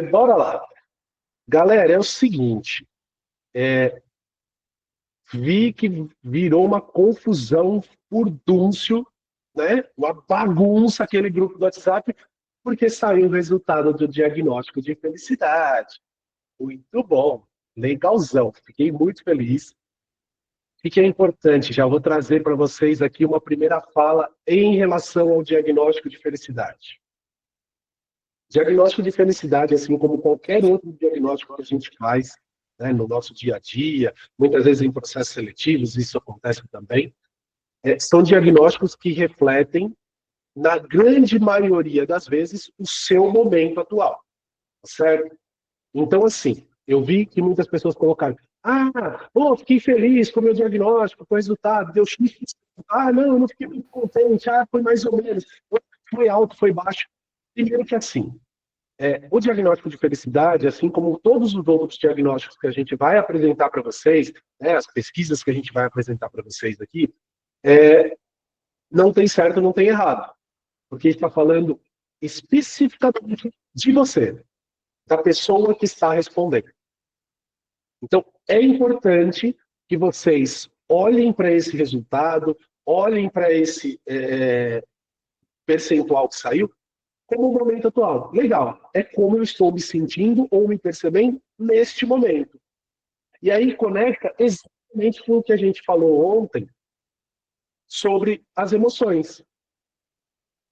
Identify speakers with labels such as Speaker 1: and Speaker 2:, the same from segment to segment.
Speaker 1: Mas bora lá. Galera, é o seguinte, vi que virou uma confusão furdúncio, né? Uma bagunça aquele grupo do WhatsApp, porque saiu o resultado do diagnóstico de felicidade. Muito bom, legalzão, fiquei muito feliz. O que é importante? Já vou trazer para vocês aqui uma primeira fala em relação ao diagnóstico de felicidade. Diagnóstico de felicidade, assim como qualquer outro diagnóstico que a gente faz, né, no nosso dia a dia, muitas vezes em processos seletivos, isso acontece também, são diagnósticos que refletem, na grande maioria das vezes, o seu momento atual, tá certo? Então, assim, eu vi que muitas pessoas colocaram, fiquei feliz com o meu diagnóstico, com o resultado, deu X. Não, eu não fiquei muito contente, foi mais ou menos, foi alto, foi baixo. Primeiro que assim, o diagnóstico de felicidade, assim como todos os outros diagnósticos que a gente vai apresentar para vocês, né, as pesquisas que a gente vai apresentar para vocês aqui, não tem certo, não tem errado. Porque está falando especificamente de você, da pessoa que está respondendo. Então, é importante que vocês olhem para esse resultado, olhem para esse percentual que saiu, como o momento atual. Legal, é como eu estou me sentindo ou me percebendo neste momento. E aí conecta exatamente com o que a gente falou ontem sobre as emoções.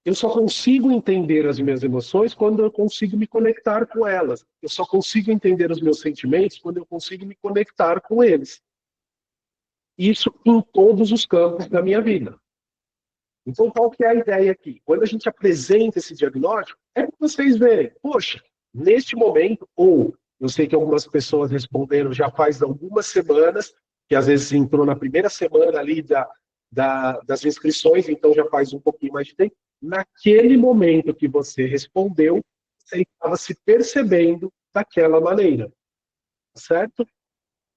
Speaker 1: Eu só consigo entender as minhas emoções quando eu consigo me conectar com elas. Eu só consigo entender os meus sentimentos quando eu consigo me conectar com eles. Isso em todos os campos da minha vida. Então, qual que é a ideia aqui? Quando a gente apresenta esse diagnóstico, é para vocês verem, poxa, neste momento, ou eu sei que algumas pessoas responderam já faz algumas semanas, que às vezes entrou na primeira semana ali das inscrições, então já faz um pouquinho mais de tempo. Naquele momento que você respondeu, você estava se percebendo daquela maneira, certo?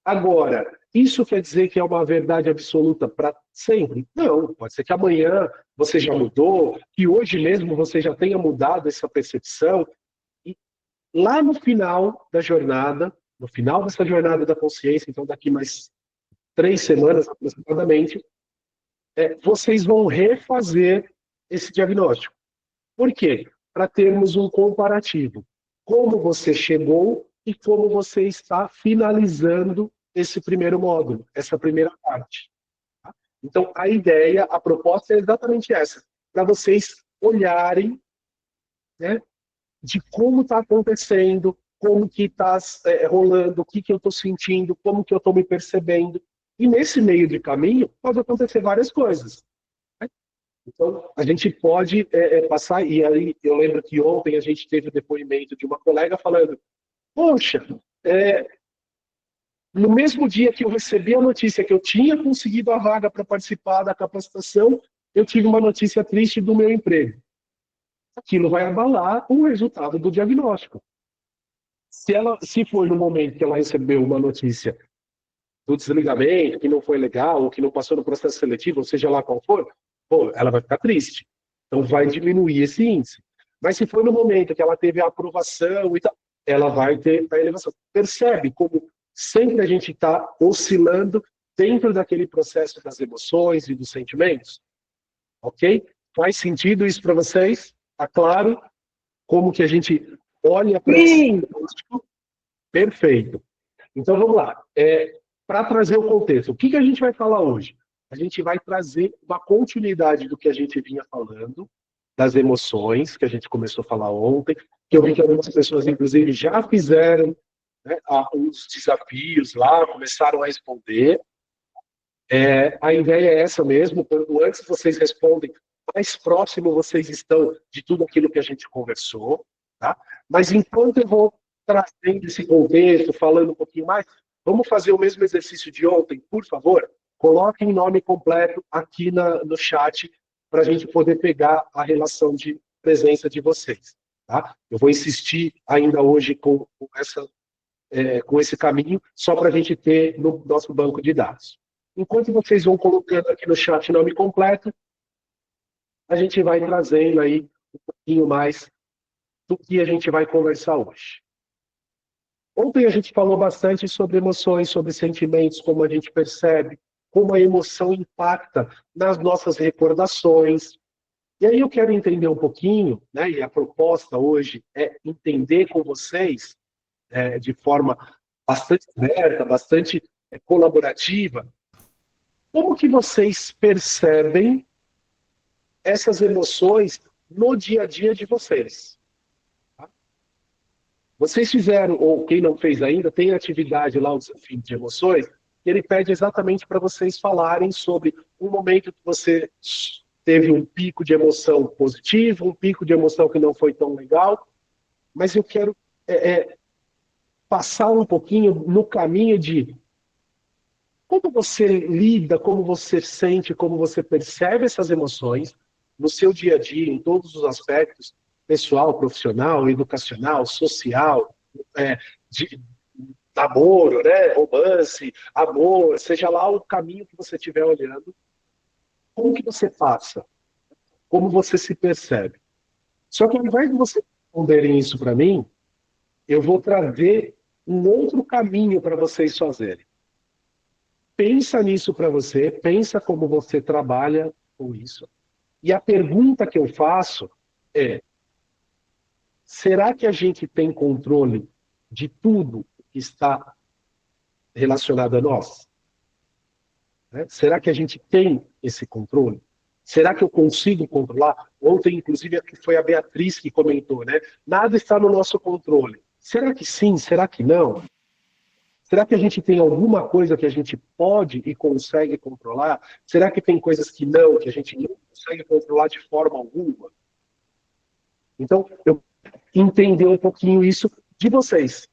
Speaker 1: Agora, isso quer dizer que é uma verdade absoluta para sempre? Não, pode ser que amanhã você já mudou, que hoje mesmo você já tenha mudado essa percepção. E lá no final da jornada, no final dessa jornada da consciência, então daqui mais 3 semanas aproximadamente, vocês vão refazer esse diagnóstico. Por quê? Para termos um comparativo. Como você chegou e como você está finalizando esse primeiro módulo, essa primeira parte. Tá? Então, a ideia, a proposta é exatamente essa, para vocês olharem, né, de como está acontecendo, como que está rolando, o que, que eu estou sentindo, como que eu estou me percebendo. E nesse meio de caminho, pode acontecer várias coisas. Então, a gente pode passar, e aí eu lembro que ontem a gente teve o depoimento de uma colega falando, poxa, no mesmo dia que eu recebi a notícia que eu tinha conseguido a vaga para participar da capacitação, eu tive uma notícia triste do meu emprego. Aquilo vai abalar o resultado do diagnóstico. Se for no momento que ela recebeu uma notícia do desligamento, que não foi legal, ou que não passou no processo seletivo, ou seja lá qual for, ela vai ficar triste. Então vai diminuir esse índice. Mas se for no momento que ela teve a aprovação e tal, ela vai ter a elevação. Percebe como sempre a gente está oscilando dentro daquele processo das emoções e dos sentimentos? Ok? Faz sentido isso para vocês? Está claro como que a gente olha para esse diagnóstico? Perfeito. Então vamos lá. Para trazer o contexto, o que a gente vai falar hoje? A gente vai trazer uma continuidade do que a gente vinha falando, das emoções, que a gente começou a falar ontem, que eu vi que algumas pessoas, inclusive, já fizeram, né, os desafios lá, começaram a responder. A ideia é essa mesmo, quanto antes vocês respondem, mais próximo vocês estão de tudo aquilo que a gente conversou. Tá? Mas enquanto eu vou trazendo esse contexto, falando um pouquinho mais, vamos fazer o mesmo exercício de ontem, por favor? Coloquem nome completo aqui no chat para a gente poder pegar a relação de presença de vocês. Tá? Eu vou insistir ainda hoje com esse caminho, só para a gente ter no nosso banco de dados. Enquanto vocês vão colocando aqui no chat nome completo, a gente vai trazendo aí um pouquinho mais do que a gente vai conversar hoje. Ontem a gente falou bastante sobre emoções, sobre sentimentos, como a gente percebe, como a emoção impacta nas nossas recordações. E aí eu quero entender um pouquinho, né, e a proposta hoje é entender com vocês, de forma bastante aberta, bastante colaborativa, como que vocês percebem essas emoções no dia a dia de vocês. Tá? Vocês fizeram, ou quem não fez ainda, tem atividade lá, o Desafio de Emoções, que ele pede exatamente para vocês falarem sobre um momento que você teve um pico de emoção positivo, um pico de emoção que não foi tão legal, mas eu quero passar um pouquinho no caminho de como você lida, como você sente, como você percebe essas emoções no seu dia a dia, em todos os aspectos, pessoal, profissional, educacional, social, de namoro, né, romance, amor, seja lá o caminho que você estiver olhando, como que você passa? Como você se percebe? Só que ao invés de vocês responderem isso para mim, eu vou trazer um outro caminho para vocês fazerem. Pensa nisso para você, pensa como você trabalha com isso. E a pergunta que eu faço é: será que a gente tem controle de tudo que está relacionado a nós? Né? Será que a gente tem esse controle? Será que eu consigo controlar? Ontem, inclusive, foi a Beatriz que comentou, né? Nada está no nosso controle. Será que sim? Será que não? Será que a gente tem alguma coisa que a gente pode e consegue controlar? Será que tem coisas que não, que a gente não consegue controlar de forma alguma? Então, eu entender um pouquinho isso de vocês.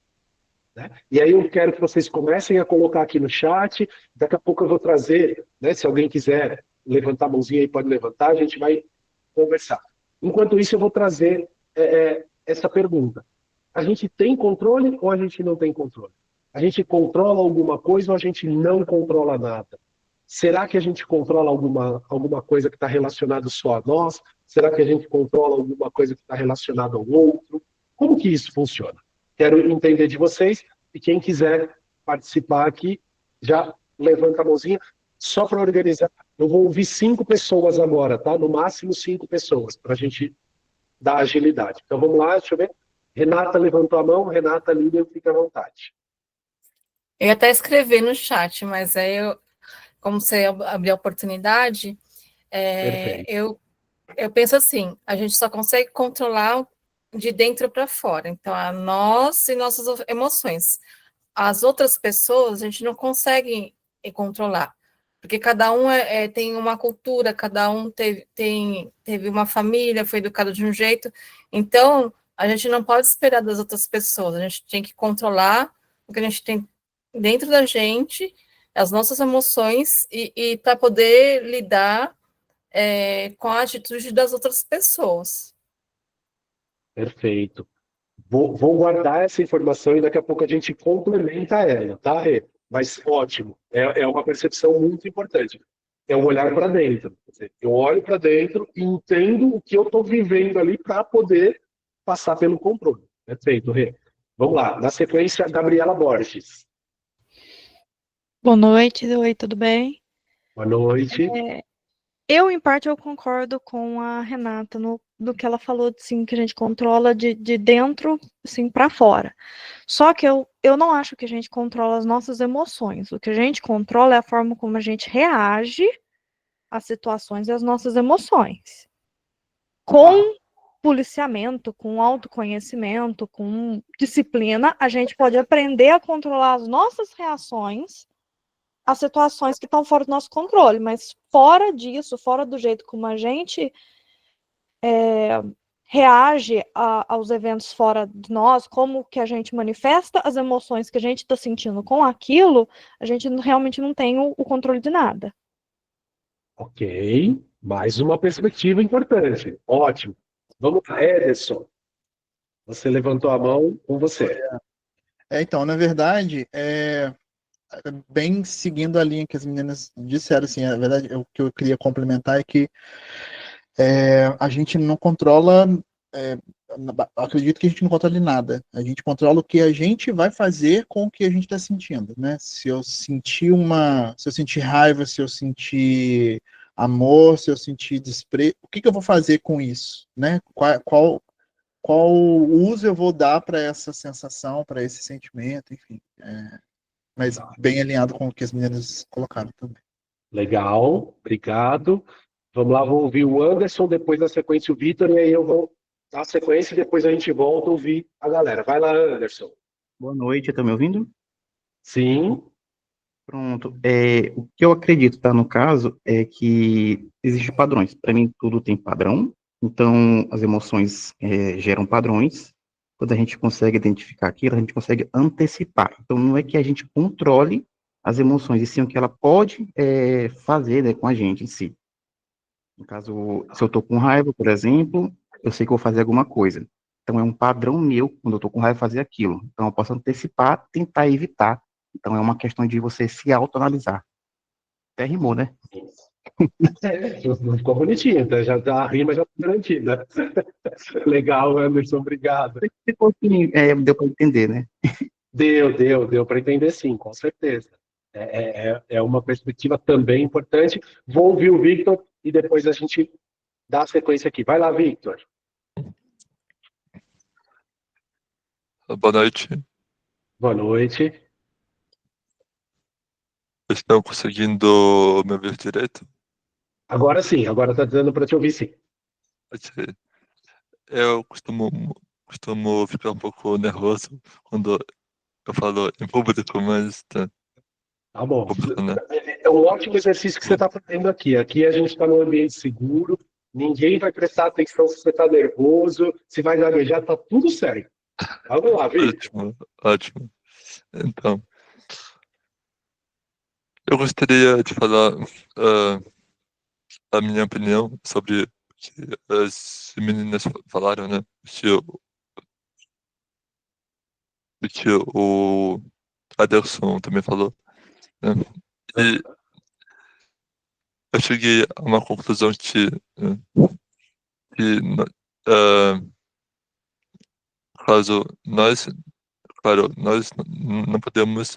Speaker 1: Né? E aí eu quero que vocês comecem a colocar aqui no chat. Daqui a pouco eu vou trazer, né, se alguém quiser levantar a mãozinha aí, pode levantar, a gente vai conversar. Enquanto isso, eu vou trazer essa pergunta. A gente tem controle ou a gente não tem controle? A gente controla alguma coisa ou a gente não controla nada? Será que a gente controla alguma coisa que está relacionada só a nós? Será que a gente controla alguma coisa que está relacionada ao outro? Como que isso funciona? Quero entender de vocês e quem quiser participar aqui, já levanta a mãozinha. Só para organizar, eu vou ouvir 5 pessoas agora, tá? No máximo 5 pessoas, para a gente dar agilidade. Então vamos lá, deixa eu ver. Renata levantou a mão, Renata Lilian, fica à vontade.
Speaker 2: Eu ia até escrever no chat, mas aí eu, como você abriu a oportunidade, eu penso assim, a gente só consegue controlar de dentro para fora. Então, a nós e nossas emoções. As outras pessoas, a gente não consegue controlar, porque cada um tem uma cultura, cada um teve uma família, foi educado de um jeito. Então, a gente não pode esperar das outras pessoas, a gente tem que controlar o que a gente tem dentro da gente, as nossas emoções, e para poder lidar com a atitude das outras pessoas.
Speaker 1: Perfeito. Vou guardar essa informação e daqui a pouco a gente complementa ela, tá, Rê? Mas ótimo. É uma percepção muito importante. É um olhar para dentro. Quer dizer, eu olho para dentro e entendo o que eu estou vivendo ali para poder passar pelo controle. Perfeito, Rê. Vamos lá. Na sequência, Gabriela Borges.
Speaker 3: Boa noite, oi, tudo bem?
Speaker 1: Boa noite.
Speaker 3: Eu, em parte, eu concordo com a Renata no que ela falou, assim, que a gente controla de dentro, assim, para fora. Só que eu não acho que a gente controla as nossas emoções. O que a gente controla é a forma como a gente reage às situações e às nossas emoções. Com policiamento, com autoconhecimento, com disciplina, a gente pode aprender a controlar as nossas reações as situações que estão fora do nosso controle, mas fora disso, fora do jeito como a gente reage aos eventos fora de nós, como que a gente manifesta as emoções que a gente está sentindo com aquilo, a gente realmente não tem o controle de nada.
Speaker 1: Ok. Mais uma perspectiva importante. Ótimo. Vamos lá, Ederson. Você levantou a mão, com você.
Speaker 4: Então, na verdade, bem seguindo a linha que as meninas disseram, assim, a verdade, o que eu queria complementar é que a gente não controla acredito que a gente não controla nada. A gente controla o que a gente vai fazer com o que a gente está sentindo, né? Se eu sentir raiva, se eu sentir amor, se eu sentir desprezo, o que eu vou fazer com isso, né? Qual uso eu vou dar para essa sensação, para esse sentimento, enfim. Mas bem alinhado com o que as meninas colocaram também.
Speaker 1: Legal, obrigado. Vamos lá, vou ouvir o Anderson, depois na sequência o Vitor, e aí eu vou dar a sequência e depois a gente volta a ouvir a galera. Vai lá, Anderson.
Speaker 5: Boa noite, tá me ouvindo?
Speaker 1: Sim.
Speaker 5: Pronto. O que eu acredito, tá, no caso, é que existem padrões. Para mim, tudo tem padrão. Então, as emoções geram padrões. Quando a gente consegue identificar aquilo, a gente consegue antecipar. Então, não é que a gente controle as emoções, e sim o que ela pode fazer, né, com a gente em si. No caso, se eu estou com raiva, por exemplo, eu sei que eu vou fazer alguma coisa. Então, é um padrão meu, quando eu estou com raiva, fazer aquilo. Então, eu posso antecipar, tentar evitar. Então, é uma questão de você se autoanalisar. Até rimou, né?
Speaker 1: Ficou bonitinho, tá? Já, a rima já está garantida. Legal, Anderson, obrigado.
Speaker 5: Deu para entender, né?
Speaker 1: Deu para entender sim, com certeza. É uma perspectiva também importante. Vou ouvir o Victor e depois a gente dá a sequência aqui. Vai lá, Victor.
Speaker 6: Boa noite.
Speaker 1: Boa noite.
Speaker 6: Estão conseguindo me ouvir direito?
Speaker 1: Agora sim, agora está dando para te ouvir sim.
Speaker 6: Eu costumo ficar um pouco nervoso quando eu falo em público, mas
Speaker 1: Tá bom.
Speaker 6: público, né?
Speaker 1: É um ótimo exercício que você está fazendo aqui. Aqui a gente está num ambiente seguro, ninguém vai prestar atenção se você está nervoso, se vai gaguejar, tá tudo certo. Vamos lá, Victor.
Speaker 6: Ótimo. Então, eu gostaria de falar a minha opinião sobre o que as meninas falaram, né? O que o Aderson também falou, né? E eu cheguei a uma conclusão que caso nós, claro, nós não podemos,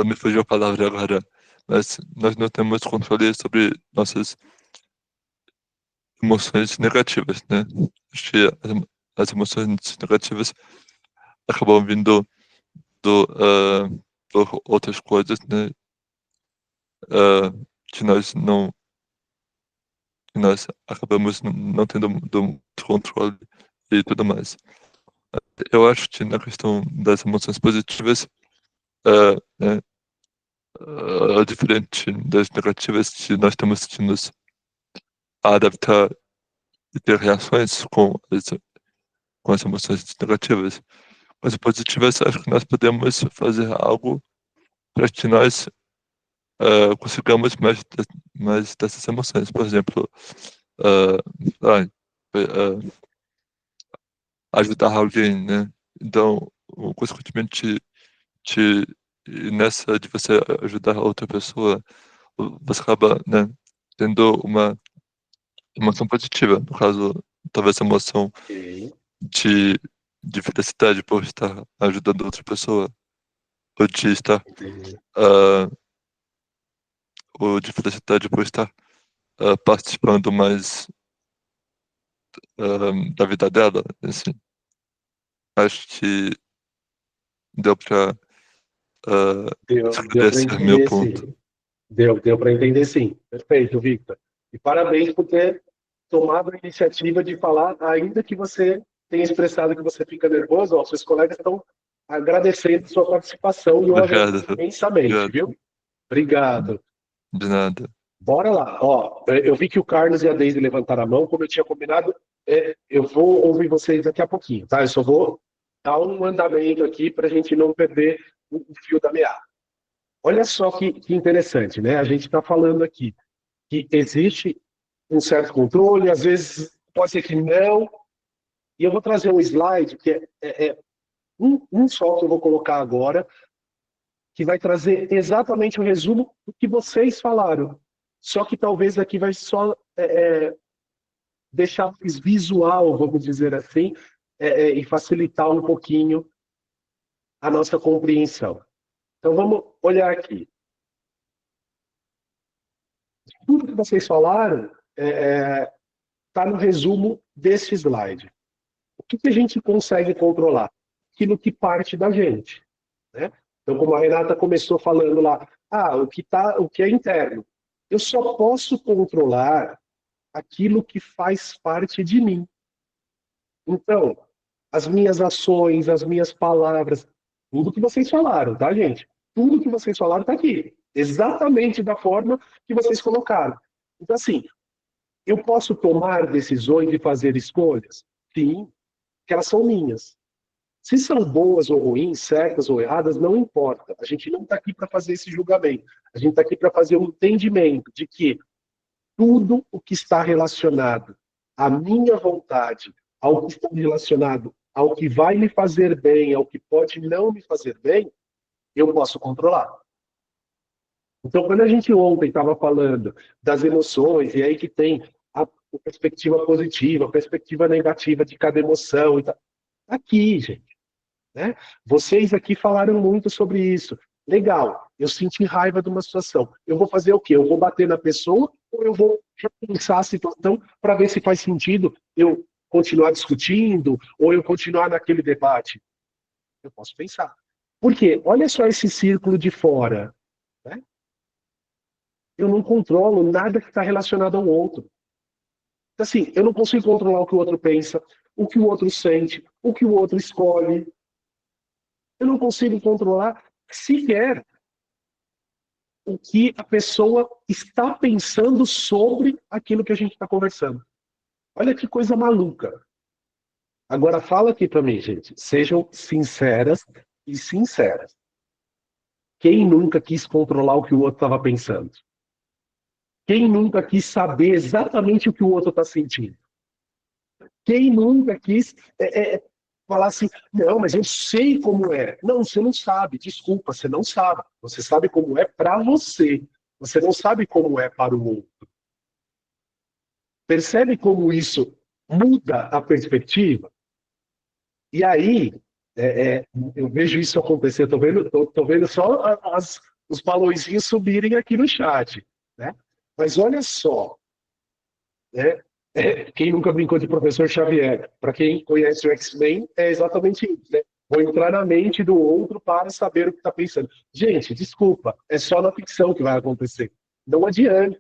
Speaker 6: me fugiu a palavra agora, mas nós não temos controle sobre nossas emoções negativas, né? Acho que as emoções negativas acabam vindo por outras coisas, né? Que nós acabamos não tendo muito controle e tudo mais. Eu acho que na questão das emoções positivas, né, diferente das negativas, que nós temos que nos adaptar e ter reações com as emoções negativas. Com as positivas, acho que nós podemos fazer algo para que nós consigamos mais dessas emoções. Por exemplo, ajudar alguém, né? Então, consequentemente, nessa de você ajudar outra pessoa, você acaba, né, tendo uma emoção positiva. No caso, talvez a emoção de felicidade por estar ajudando outra pessoa, ou de estar ou de felicidade por estar participando mais da vida dela, assim. Acho que deu para
Speaker 1: Deu para
Speaker 6: esclarecer meu
Speaker 1: entender
Speaker 6: ponto.
Speaker 1: sim. Deu para entender sim. Perfeito, Victor. E parabéns por ter tomado a iniciativa de falar, ainda que você tenha expressado que você fica nervoso, ó, seus colegas estão agradecendo sua participação e eu
Speaker 6: Obrigado.
Speaker 1: agradeço imensamente, viu? Obrigado.
Speaker 6: De nada.
Speaker 1: Bora lá. Ó, eu vi que o Carlos e a Deise levantaram a mão, como eu tinha combinado, eu vou ouvir vocês daqui a pouquinho, tá? Eu só vou dar um andamento aqui para a gente não perder o fio da meada. Olha só que interessante, né? A gente está falando aqui que existe um certo controle, às vezes pode ser que não. E eu vou trazer um slide que é um só que eu vou colocar agora, que vai trazer exatamente o resumo do que vocês falaram. Só que talvez aqui vai só deixar mais visual, vamos dizer assim, e facilitar um pouquinho a nossa compreensão. Então, vamos olhar aqui. Tudo que vocês falaram está no resumo desse slide. O que a gente consegue controlar? Aquilo que parte da gente, né? Então, como a Renata começou falando lá, o que é interno. Eu só posso controlar aquilo que faz parte de mim. Então, as minhas ações, as minhas palavras, tudo que vocês falaram, tá, gente? Tudo que vocês falaram está aqui. Exatamente da forma que vocês colocaram. Então, assim, eu posso tomar decisões e fazer escolhas? Sim, que elas são minhas. Se são boas ou ruins, certas ou erradas, não importa. A gente não está aqui para fazer esse julgamento. A gente está aqui para fazer um entendimento de que tudo o que está relacionado à minha vontade, ao que está relacionado ao que vai me fazer bem, ao que pode não me fazer bem, eu posso controlar. Então, quando a gente ontem estava falando das emoções, e aí que tem a perspectiva positiva, a perspectiva negativa de cada emoção, aqui, gente. Né? Vocês aqui falaram muito sobre isso. Legal, eu senti raiva de uma situação. Eu vou fazer o quê? Eu vou bater na pessoa ou eu vou repensar a situação para ver se faz sentido eu continuar discutindo ou eu continuar naquele debate? Eu posso pensar. Por quê? Olha só esse círculo de fora. Né? Eu não controlo nada que está relacionado ao outro. Então, assim, eu não consigo controlar o que o outro pensa, o que o outro sente, o que o outro escolhe. Eu não consigo controlar sequer o que a pessoa está pensando sobre aquilo que a gente está conversando. Olha que coisa maluca. Agora fala aqui para mim, gente. Sejam sinceras e sinceras. Quem nunca quis controlar o que o outro estava pensando? Quem nunca quis saber exatamente o que o outro está sentindo? Quem nunca quis falar assim, não, mas eu sei como é. Não, você não sabe, desculpa, você não sabe. Você sabe como é para você. Você não sabe como é para o outro. Percebe como isso muda a perspectiva? E aí, eu vejo isso acontecer, estou vendo só os balõezinhos subirem aqui no chat. Né? Mas olha só, né? Quem nunca brincou de professor Xavier, para quem conhece o X-Men, é exatamente isso. Né? Vou entrar na mente do outro para saber o que está pensando. Gente, desculpa, é só na ficção que vai acontecer. Não adianta,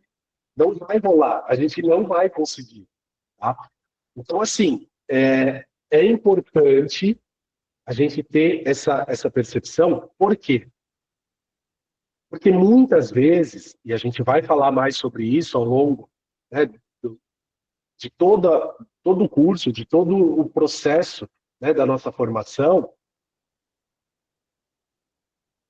Speaker 1: não vai rolar, a gente não vai conseguir. Tá? Então, assim, é importante a gente ter essa percepção. Por quê? Porque muitas vezes, e a gente vai falar mais sobre isso ao longo, né, de todo o curso, de todo o processo, né, da nossa formação,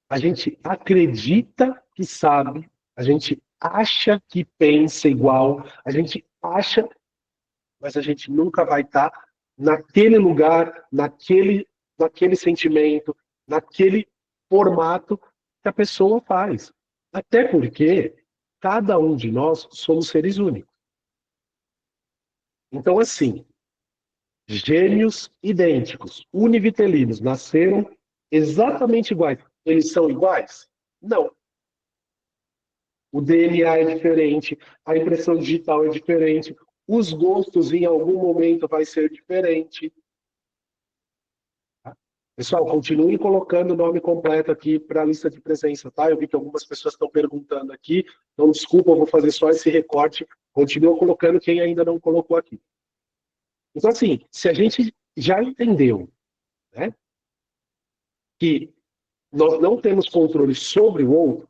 Speaker 1: a gente acredita que sabe, a gente acha que pensa igual, a gente acha, mas a gente nunca vai estar naquele lugar, naquele sentimento, naquele formato que a pessoa faz. Até porque cada um de nós somos seres únicos. Então, assim, gêmeos idênticos, univitelinos, nasceram exatamente iguais. Eles são iguais? Não. O DNA é diferente, a impressão digital é diferente, os gostos em algum momento vai ser diferente. Tá? Pessoal, continuem colocando o nome completo aqui para a lista de presença, tá? Eu vi que algumas pessoas estão perguntando aqui, então desculpa, eu vou fazer só esse recorte. Continua colocando quem ainda não colocou aqui. Então, assim, se a gente já entendeu, né, que nós não temos controle sobre o outro,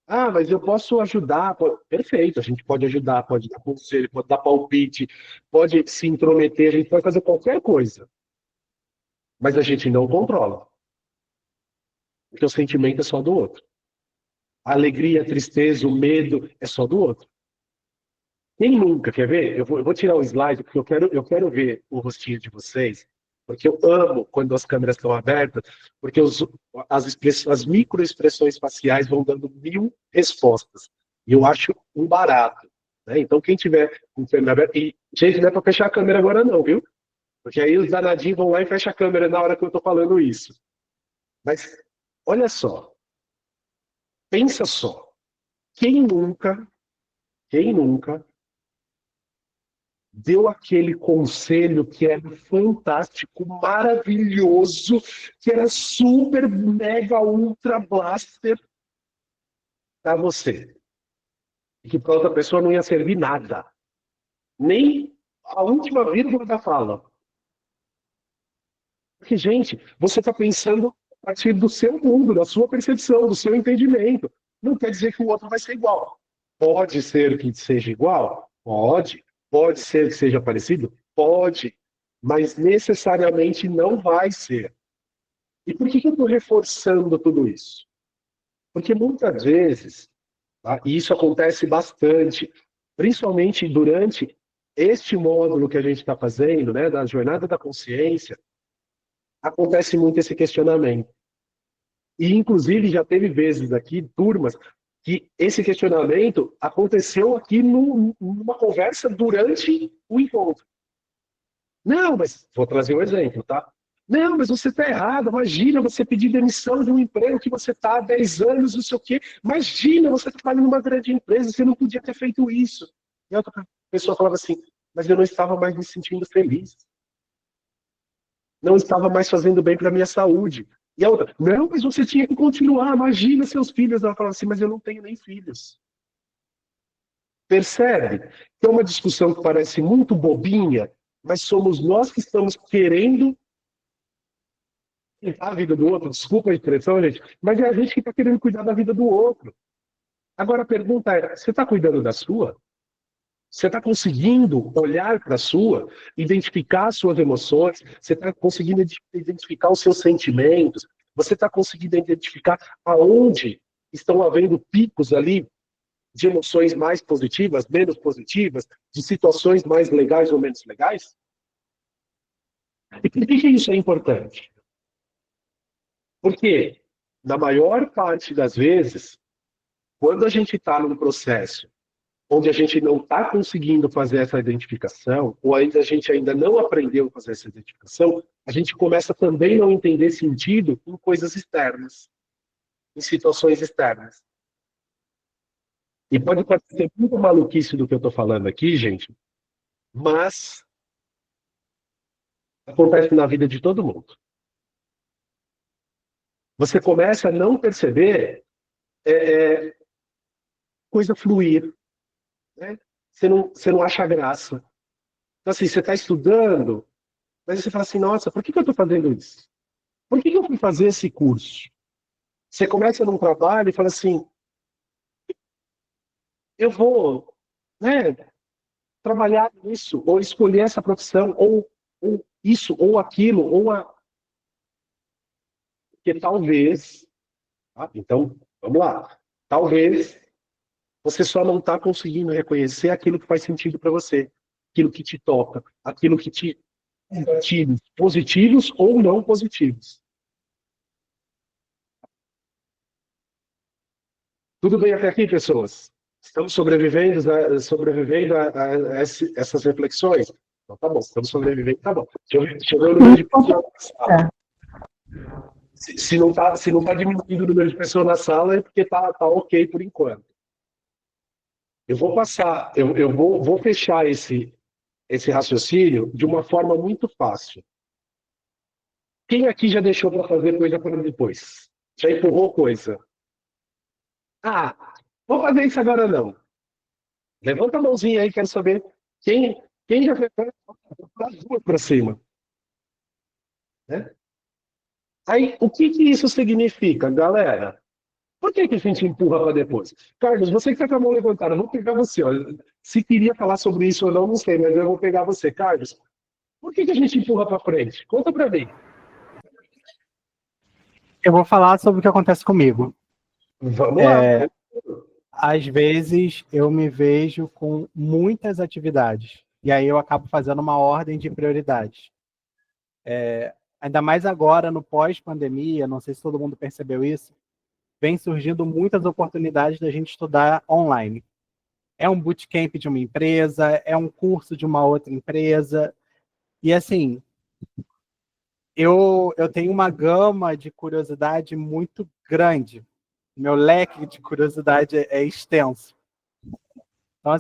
Speaker 1: mas eu posso ajudar. Perfeito, a gente pode ajudar, pode dar conselho, pode dar palpite, pode se intrometer, a gente pode fazer qualquer coisa. Mas a gente não controla. Porque o sentimento é só do outro. A alegria, a tristeza, o medo é só do outro. Quem nunca, quer ver? Eu vou tirar o slide, porque eu quero ver o rostinho de vocês, porque eu amo quando as câmeras estão abertas, porque as microexpressões faciais vão dando 1000 respostas. E eu acho um barato. Né? Então, quem tiver com câmera aberta, e Gente, não é para fechar a câmera agora não, viu? Porque aí os danadinhos vão lá e fecham a câmera na hora que eu tô falando isso. Mas, olha só. Pensa só. Quem nunca deu aquele conselho que era fantástico, maravilhoso, que era super, mega, ultra blaster para você? E que para outra pessoa não ia servir nada. Nem a última vírgula da fala. Porque, gente, você está pensando a partir do seu mundo, da sua percepção, do seu entendimento. Não quer dizer que o outro vai ser igual. Pode ser que seja igual? Pode. Pode ser que seja parecido? Pode. Mas necessariamente não vai ser. E por que eu estou reforçando tudo isso? Porque muitas vezes, tá, e isso acontece bastante, principalmente durante este módulo que a gente está fazendo, né, da jornada da consciência, acontece muito esse questionamento. E, inclusive, já teve vezes aqui, turmas, que esse questionamento aconteceu aqui numa conversa durante o encontro. Não, mas vou trazer um exemplo, tá? Não, mas você está errado. Imagina você pedir demissão de um emprego que você está há 10 anos, não sei o quê. Imagina você trabalha numa grande empresa, você não podia ter feito isso. E a outra pessoa falava assim, mas eu não estava mais me sentindo feliz. Não estava mais fazendo bem para a minha saúde. E a outra, não, mas você tinha que continuar, imagina seus filhos. Ela falava assim, mas eu não tenho nem filhos. Percebe? Que é uma discussão que parece muito bobinha, mas somos nós que estamos querendo cuidar da vida do outro. Desculpa a expressão, gente, mas é a gente que está querendo cuidar da vida do outro. Agora a pergunta é, você está cuidando da sua? Você está conseguindo olhar para a sua, identificar as suas emoções, você está conseguindo identificar os seus sentimentos, você está conseguindo identificar aonde estão havendo picos ali de emoções mais positivas, menos positivas, de situações mais legais ou menos legais? E por que isso é importante? Porque, na maior parte das vezes, quando a gente está num processo onde a gente não está conseguindo fazer essa identificação, ou ainda a gente ainda não aprendeu a fazer essa identificação, a gente começa também a não entender sentido em coisas externas, em situações externas. E pode parecer muito maluquice do que eu estou falando aqui, gente, mas acontece na vida de todo mundo. Você começa a não perceber coisa fluir, né? Você não acha graça. Então, assim, você está estudando, mas você fala assim, nossa, por que eu estou fazendo isso? Por que eu fui fazer esse curso? Você começa num trabalho e fala assim, eu vou, né, trabalhar nisso, ou escolher essa profissão, ou isso, ou aquilo, que talvez, tá? Então, vamos lá, talvez você só não está conseguindo reconhecer aquilo que faz sentido para você, aquilo que te toca, aquilo que te gatilhos positivos ou não positivos. Tudo bem até aqui, pessoas? Estamos sobrevivendo a essas reflexões? Então, tá bom, estamos sobrevivendo, tá bom. Deixa eu ver o número de pessoas na sala. Se não tá diminuindo o número de pessoas na sala, é porque tá ok por enquanto. Eu vou passar, eu vou fechar esse raciocínio de uma forma muito fácil. Quem aqui já deixou para fazer coisa para depois? Já empurrou coisa? Ah, vou fazer isso agora não. Levanta a mãozinha aí, quero saber quem já fez as duas para cima. Né? Aí, o que isso significa, galera? Por que a gente empurra para depois? Carlos, você que está com a mão levantada, eu vou pegar você. Ó. Se queria falar sobre isso ou não, não sei, mas eu vou pegar você. Carlos, por que a gente empurra para frente? Conta para mim.
Speaker 7: Eu vou falar sobre o que acontece comigo.
Speaker 1: Vamos lá.
Speaker 7: Às vezes eu me vejo com muitas atividades e aí eu acabo fazendo uma ordem de prioridades. Ainda mais agora no pós-pandemia, não sei se todo mundo percebeu isso, vem surgindo muitas oportunidades da gente estudar online. é um bootcamp de uma empresa, é um curso de uma outra empresa. E assim, eu tenho uma gama de curiosidade muito grande. Meu leque de curiosidade é extenso. Então,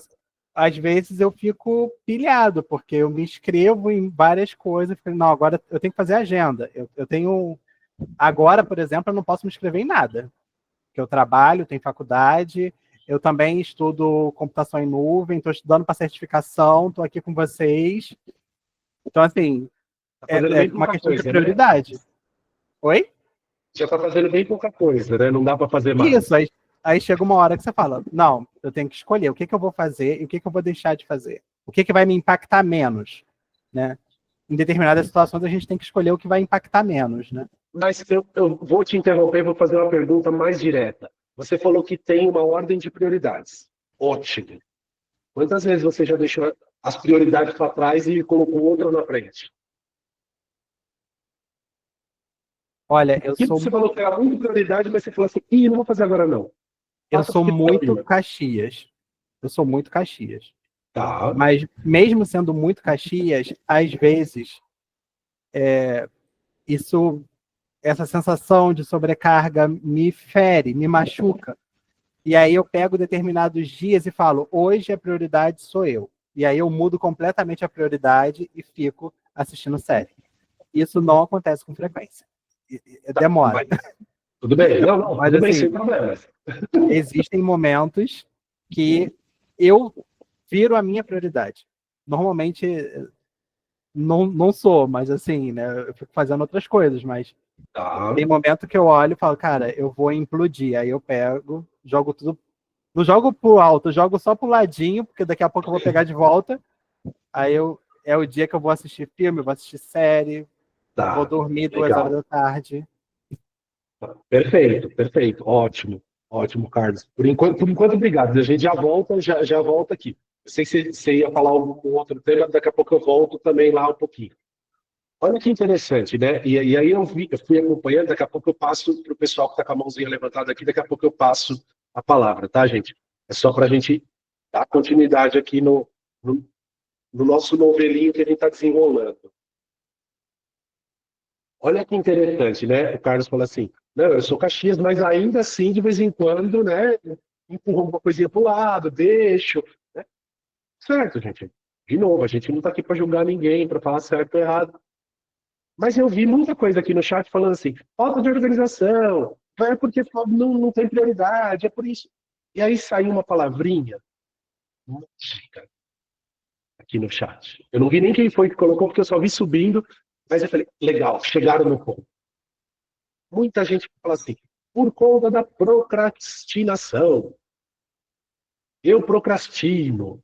Speaker 7: às vezes eu fico pilhado, porque eu me inscrevo em várias coisas, fico, não, agora eu tenho que fazer agenda. Eu tenho... Agora, por exemplo, eu não posso me inscrever em nada, porque eu trabalho, tenho faculdade, eu também estudo computação em nuvem, estou estudando para certificação, estou aqui com vocês. Então, assim,
Speaker 1: Tá fazendo
Speaker 7: é
Speaker 1: bem
Speaker 7: uma
Speaker 1: pouca
Speaker 7: questão de
Speaker 1: coisa, né?
Speaker 7: prioridade. Oi?
Speaker 1: Já tá fazendo bem pouca coisa, né? Não dá para fazer mais.
Speaker 7: Isso, aí chega uma hora que você fala, não, eu tenho que escolher o que eu vou fazer e o que eu vou deixar de fazer. O que vai me impactar menos, né? Em determinadas situações, a gente tem que escolher o que vai impactar menos, né?
Speaker 1: Mas eu vou te interromper e vou fazer uma pergunta mais direta. Você falou que tem uma ordem de prioridades. Ótimo. Quantas vezes você já deixou as prioridades para trás e colocou outra na frente?
Speaker 7: Olha, eu
Speaker 1: Aquilo
Speaker 7: sou,
Speaker 1: que você falou que era muito prioridade, mas você falou assim, ih, não vou fazer agora não.
Speaker 7: eu
Speaker 1: Faça
Speaker 7: sou
Speaker 1: porque
Speaker 7: muito
Speaker 1: tá.
Speaker 7: Caxias. Eu sou muito Caxias.
Speaker 1: Tá.
Speaker 7: Mas mesmo sendo muito Caxias, às vezes, essa sensação de sobrecarga me fere, me machuca. E aí eu pego determinados dias e falo, hoje a prioridade sou eu. E aí eu mudo completamente a prioridade e fico assistindo série. Isso não acontece com frequência. Demora.
Speaker 1: Mas, tudo bem. Não,
Speaker 7: Mas
Speaker 1: tudo bem,
Speaker 7: assim,
Speaker 1: sem problemas.
Speaker 7: existem momentos que eu viro a minha prioridade. Normalmente não sou, mas assim, né? Eu fico fazendo outras coisas, mas
Speaker 1: Tá.
Speaker 7: tem momento que eu olho e falo, cara, eu vou implodir. Aí eu pego, jogo tudo. Não jogo pro alto, eu jogo só pro ladinho, porque daqui a pouco eu vou pegar de volta. Aí é o dia que eu vou assistir filme, vou assistir série,
Speaker 1: Tá.
Speaker 7: vou dormir 2 horas
Speaker 1: Legal.
Speaker 7: da tarde.
Speaker 1: Perfeito, perfeito. Ótimo. Ótimo, Carlos. Por enquanto, obrigado. A gente já volta aqui. Eu sei que você ia falar algum outro tema, daqui a pouco eu volto também lá um pouquinho. Olha que interessante, né? E aí eu fui acompanhando, daqui a pouco eu passo para o pessoal que está com a mãozinha levantada aqui, daqui a pouco eu passo a palavra, tá, gente? É só para a gente dar continuidade aqui no nosso novelinho que a gente está desenrolando. Olha que interessante, né? O Carlos falou assim, não, eu sou Caxias, mas ainda assim, de vez em quando, né, empurro alguma coisinha para o lado, deixo, né? Certo, gente. De novo, a gente não está aqui para julgar ninguém, para falar certo ou errado. Mas eu vi muita coisa aqui no chat falando assim, falta de organização, é porque não tem prioridade, é por isso. E aí saiu uma palavrinha mágica aqui no chat. Eu não vi nem quem foi que colocou, porque eu só vi subindo, mas eu falei, legal, chegaram no ponto. Muita gente fala assim, por conta da procrastinação. Eu procrastino.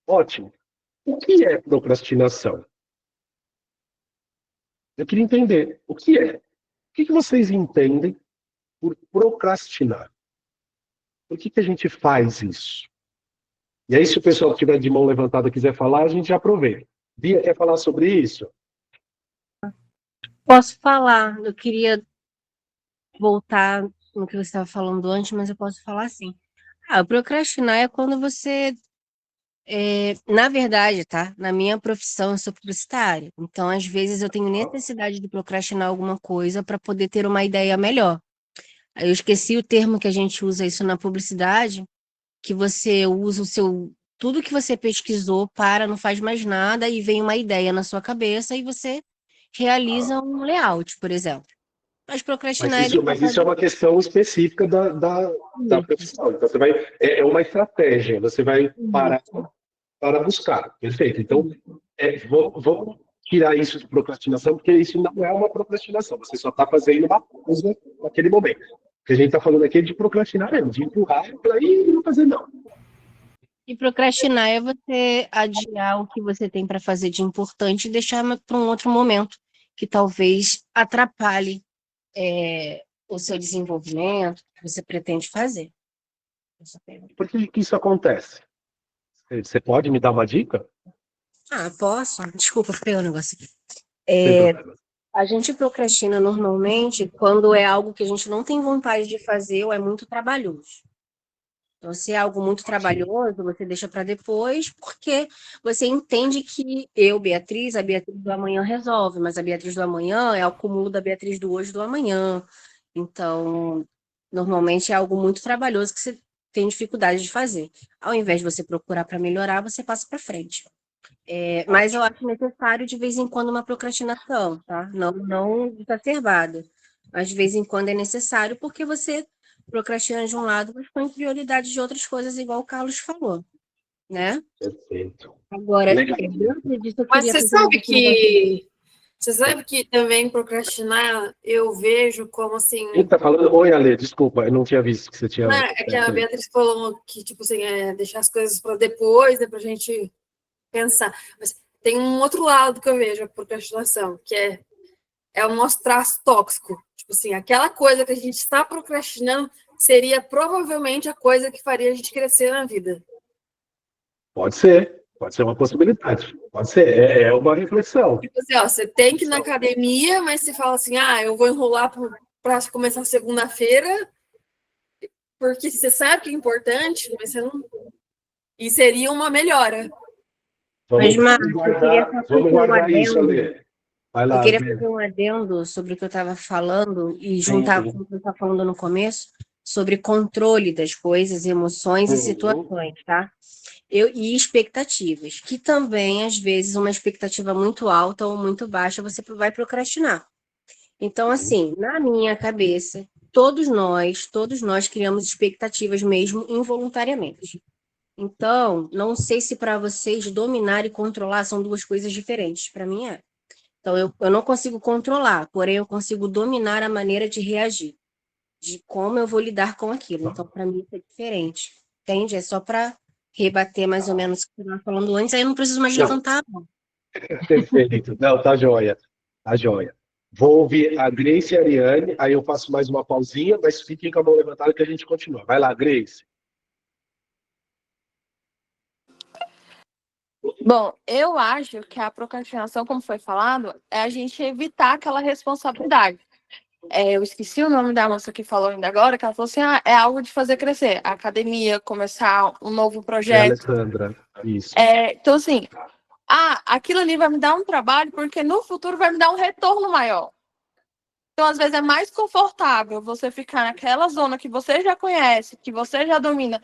Speaker 1: Ótimo. O que é procrastinação? Eu queria entender o que é. O que vocês entendem por procrastinar? Por que a gente faz isso? E aí, se o pessoal que tiver de mão levantada quiser falar, a gente já aproveita. Bia, quer falar sobre isso?
Speaker 8: Posso falar, eu queria voltar no que você estava falando antes, mas eu posso falar assim. Procrastinar é quando você, na verdade, tá? Na minha profissão, eu sou publicitária. Então, às vezes, eu tenho necessidade de procrastinar alguma coisa para poder ter uma ideia melhor. Aí eu esqueci o termo que a gente usa isso na publicidade, que você usa tudo que você pesquisou não faz mais nada e vem uma ideia na sua cabeça e você realiza um layout, por exemplo. Mas procrastinar
Speaker 1: Mas isso é uma questão específica da profissão. Então, você vai, é uma estratégia, você vai parar para buscar. Perfeito. Então, vamos tirar isso de procrastinação, porque isso não é uma procrastinação. Você só está fazendo uma coisa naquele momento. O que a gente está falando aqui é de procrastinar mesmo, de empurrar para ir não fazer não.
Speaker 8: E procrastinar é você adiar o que você tem para fazer de importante e deixar para um outro momento, que talvez atrapalhe o seu desenvolvimento, que você pretende fazer.
Speaker 1: Por que isso acontece? Você pode me dar uma dica?
Speaker 8: Posso? Desculpa, foi o negócio aqui.
Speaker 1: Sem problema.
Speaker 8: A gente procrastina normalmente quando é algo que a gente não tem vontade de fazer ou é muito trabalhoso. Então, se é algo muito trabalhoso, você deixa para depois, porque você entende que Beatriz, a Beatriz do amanhã resolve, mas a Beatriz do amanhã é o acúmulo da Beatriz do hoje do amanhã. Então, normalmente é algo muito trabalhoso que você tem dificuldade de fazer. Ao invés de você procurar para melhorar, você passa para frente. Mas eu acho necessário, de vez em quando, uma procrastinação, tá? Não exacerbada. Mas, de vez em quando, é necessário, porque você procrastina de um lado, mas põe prioridade de outras coisas, igual o Carlos falou, né?
Speaker 1: Perfeito.
Speaker 8: Agora,
Speaker 1: Legal.
Speaker 8: dentro disso, eu
Speaker 2: Mas
Speaker 8: queria fazer uma observação.
Speaker 2: você sabe que também procrastinar eu vejo como assim,
Speaker 1: Quem tá falando? Oi, Ale, desculpa, eu não tinha visto que você tinha.
Speaker 2: né, é que a Beatriz falou que, tipo assim, deixar as coisas para depois, né, para a gente pensar. Mas tem um outro lado que eu vejo a procrastinação, que é o nosso traço tóxico. Tipo assim, aquela coisa que a gente está procrastinando seria provavelmente a coisa que faria a gente crescer na vida.
Speaker 1: Pode ser uma possibilidade. Pode ser, é uma reflexão.
Speaker 2: Tipo assim, ó, você tem que ir na academia, mas você fala assim, eu vou enrolar para começar segunda-feira, porque você sabe que é importante, mas você não... E seria uma melhora.
Speaker 8: Mas, Marcos, eu queria só
Speaker 1: Vamos
Speaker 8: fazer um
Speaker 1: guardar isso,
Speaker 8: adendo.
Speaker 1: Ale. Vai lá,
Speaker 8: Eu queria
Speaker 1: Ale.
Speaker 8: fazer um adendo sobre o que eu estava falando e juntar com o que eu estava falando no começo, sobre controle das coisas, emoções e situações, tá? E expectativas, que também, às vezes, uma expectativa muito alta ou muito baixa, você vai procrastinar. Então, assim, na minha cabeça, todos nós criamos expectativas mesmo involuntariamente. Então, não sei se para vocês dominar e controlar são duas coisas diferentes. Para mim é. Então, eu não consigo controlar, porém eu consigo dominar a maneira de reagir, de como eu vou lidar com aquilo. Então, para mim, isso é diferente. Entende? É só para rebater mais ou menos o que eu estava falando antes, aí eu não preciso mais levantar a mão.
Speaker 1: Perfeito. Não, tá joia. Tá joia. Vou ouvir a Grace e a Ariane, aí eu faço mais uma pausinha, mas fiquem com a mão levantada que a gente continua. Vai lá, Grace.
Speaker 9: Bom, eu acho que a procrastinação, como foi falado, é a gente evitar aquela responsabilidade. Eu esqueci o nome da moça que falou ainda agora, que ela falou assim, é algo de fazer crescer. A academia, começar um novo
Speaker 1: É a
Speaker 9: projeto.
Speaker 1: Alessandra. Isso.
Speaker 9: Então, assim, aquilo ali vai me dar um trabalho, porque no futuro vai me dar um retorno maior. Então, às vezes, é mais confortável você ficar naquela zona que você já conhece, que você já domina.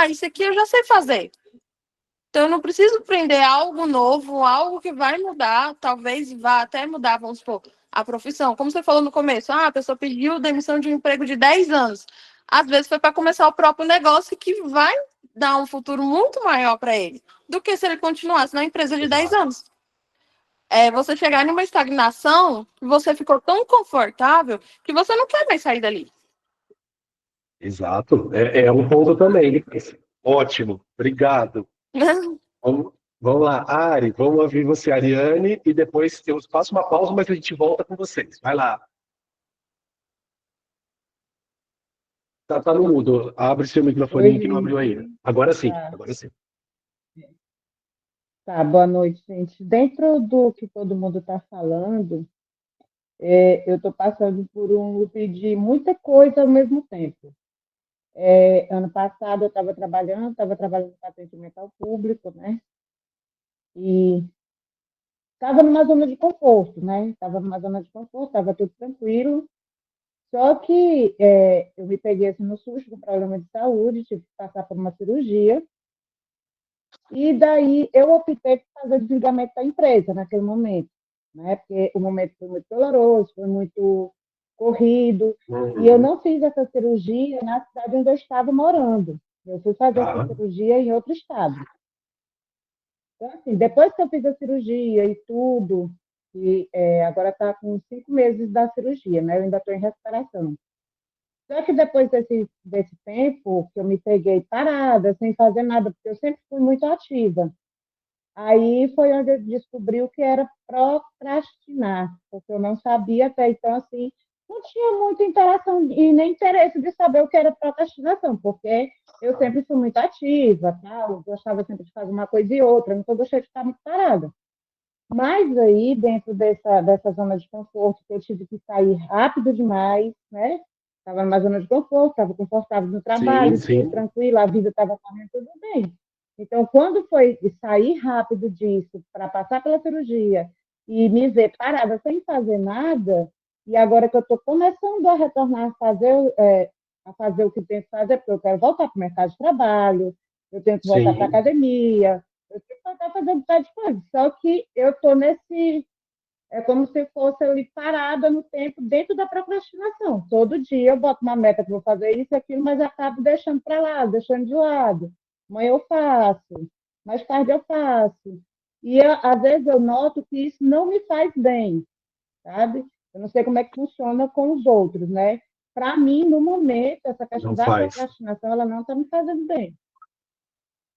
Speaker 9: Isso aqui eu já sei fazer. Então, eu não preciso aprender algo novo, algo que vai mudar, talvez vá até mudar, vamos supor, a profissão. Como você falou no começo, a pessoa pediu demissão de um emprego de 10 anos. Às vezes foi para começar o próprio negócio que vai dar um futuro muito maior para ele do que se ele continuasse na empresa de 10 anos. Você chegar numa estagnação, você ficou tão confortável que você não quer mais sair dali.
Speaker 1: Exato. É um ponto também. Ótimo. Obrigado. Vamos lá, Ari, vamos ouvir você, Ariane, e depois eu faço uma pausa, mas a gente volta com vocês. Vai lá. Tá no mudo. Abre seu microfone que não abriu ainda. Agora sim, agora sim.
Speaker 10: Tá, boa noite, gente. Dentro do que todo mundo está falando, eu estou passando por um loop de muita coisa ao mesmo tempo. Ano passado eu estava trabalhando com atendimento ao público, né? E estava numa zona de conforto, né? Estava numa zona de conforto, estava tudo tranquilo. Só que eu me peguei assim, no susto do problema de saúde, tive que passar por uma cirurgia. E daí eu optei por fazer o desligamento da empresa naquele momento, né? Porque o momento foi muito doloroso, foi muito corrido, e eu não fiz essa cirurgia na cidade onde eu estava morando. Eu fui fazer essa cirurgia em outro estado. Então, assim, depois que eu fiz a cirurgia e tudo, e agora está com 5 meses da cirurgia, né? Eu ainda estou em recuperação. Só que depois desse tempo que eu me peguei parada, sem fazer nada, porque eu sempre fui muito ativa. Aí foi onde eu descobri o que era procrastinar, porque eu não sabia até então, assim, não tinha muita interação e nem interesse de saber o que era procrastinação, porque eu sempre fui muito ativa, tal, gostava sempre de fazer uma coisa e outra, não gostei de ficar muito parada. Mas aí, dentro dessa zona de conforto, que eu tive que sair rápido demais, né? estava numa zona de conforto, estava confortável no trabalho,
Speaker 1: sim.
Speaker 10: tranquila, a vida estava correndo tudo bem. Então, quando foi sair rápido disso, para passar pela cirurgia e me ver parada sem fazer nada, e agora que eu estou começando a retornar a fazer o que tenho que fazer, porque eu quero voltar para o mercado de trabalho, eu tenho que voltar para a
Speaker 1: Sim.
Speaker 10: academia, eu tenho que voltar a fazer um bocado de coisa. Só que eu estou nesse. É como se fosse ali parada no tempo, dentro da procrastinação. Todo dia eu boto uma meta que vou fazer isso e aquilo, mas acabo deixando para lá, deixando de lado. Amanhã eu faço, mais tarde eu faço. E às vezes eu noto que isso não me faz bem, sabe? Eu não sei como é que funciona com os outros, né? Para mim, no momento, essa questão
Speaker 1: Não
Speaker 10: da
Speaker 1: faz.
Speaker 10: procrastinação, ela não está me fazendo bem.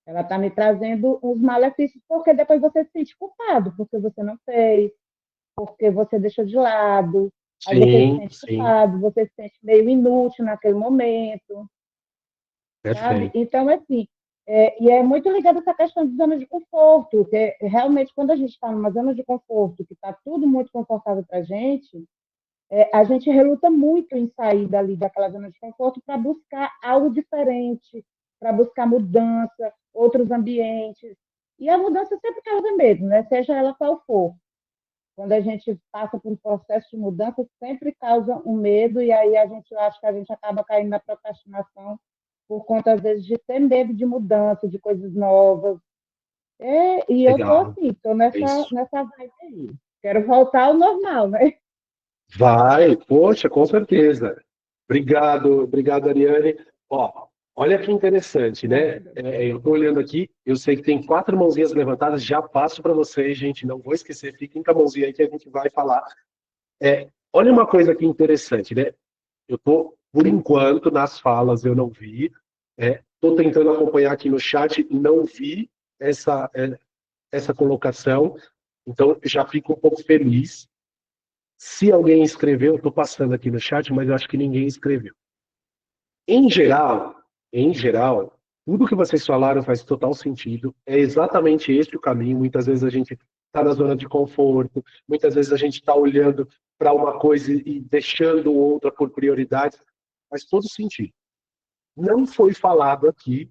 Speaker 10: Ela está me trazendo os malefícios, porque depois você se sente culpado, porque você não fez, porque você deixou de lado, aí você se sente
Speaker 1: Sim.
Speaker 10: culpado, você se sente meio inútil naquele momento, sabe?
Speaker 1: Perfeito.
Speaker 10: Então, assim, e é muito ligado a essa questão de zona de conforto, que realmente quando a gente está numa zona de conforto, que está tudo muito confortável para a gente reluta muito em sair dali daquela zona de conforto para buscar algo diferente, para buscar mudança, outros ambientes. E a mudança sempre causa medo, né? Seja ela qual for. Quando a gente passa por um processo de mudança, sempre causa um medo, e aí eu acho que a gente acaba caindo na procrastinação por conta, às vezes, de ter medo de mudança, de coisas novas. E eu tô
Speaker 1: Legal.
Speaker 10: assim, tô
Speaker 1: É isso.
Speaker 10: nessa vibe aí. Quero voltar ao normal, né?
Speaker 1: Vai, poxa, com certeza. Obrigado, Ariane. Ó, olha que interessante, né? Eu estou olhando aqui, eu sei que tem 4 mãozinhas levantadas, já passo para vocês, gente, não vou esquecer, fiquem com a mãozinha aí que a gente vai falar. Olha uma coisa aqui interessante, né? Eu estou, por enquanto, nas falas eu não vi, estou tentando acompanhar aqui no chat, não vi essa colocação, então já fico um pouco feliz. Se alguém escreveu, estou passando aqui no chat, mas eu acho que ninguém escreveu. Em geral, tudo que vocês falaram faz total sentido. É exatamente esse o caminho. Muitas vezes a gente está na zona de conforto, muitas vezes a gente está olhando para uma coisa e deixando outra por prioridade. Faz todo sentido. Não foi falado aqui,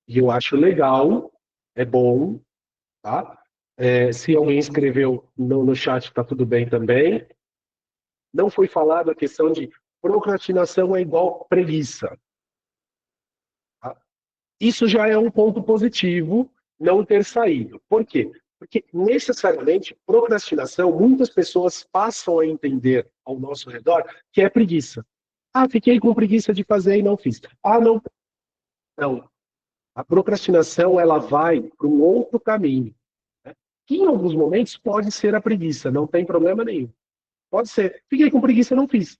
Speaker 1: e eu acho legal, é bom, tá? Se alguém escreveu no chat, está tudo bem também. Não foi falado a questão de procrastinação é igual preguiça. Tá? Isso já é um ponto positivo não ter saído. Por quê? Porque necessariamente procrastinação, muitas pessoas passam a entender ao nosso redor que é preguiça. Ah, fiquei com preguiça de fazer e não fiz. Ah, não. Não. A procrastinação ela vai para um outro caminho, né? Que em alguns momentos pode ser a preguiça, não tem problema nenhum. Pode ser. Fiquei com preguiça e não fiz.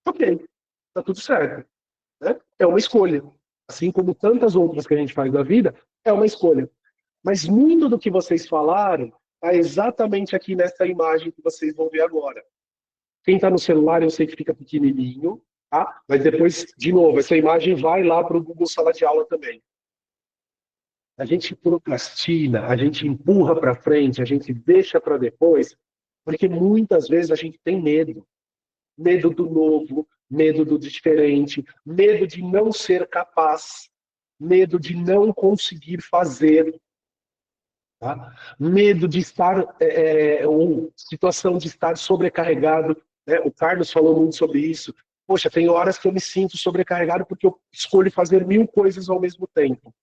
Speaker 1: Ok, tá tudo certo. Né? É uma escolha. Assim como tantas outras que a gente faz na vida, é uma escolha. Mas muito do que vocês falaram está exatamente aqui nessa imagem que vocês vão ver agora. Quem está no celular, eu sei que fica pequenininho, tá? Mas depois, de novo, essa imagem vai lá para o Google Sala de Aula também. A gente procrastina, a gente empurra para frente, a gente deixa para depois, porque muitas vezes a gente tem medo. Medo do novo, medo do diferente, medo de não ser capaz, medo de não conseguir fazer, tá? Medo de estar, ou situação de estar sobrecarregado, né? O Carlos falou muito sobre isso. Poxa, tem horas que eu me sinto sobrecarregado porque eu escolho fazer 1000 coisas ao mesmo tempo.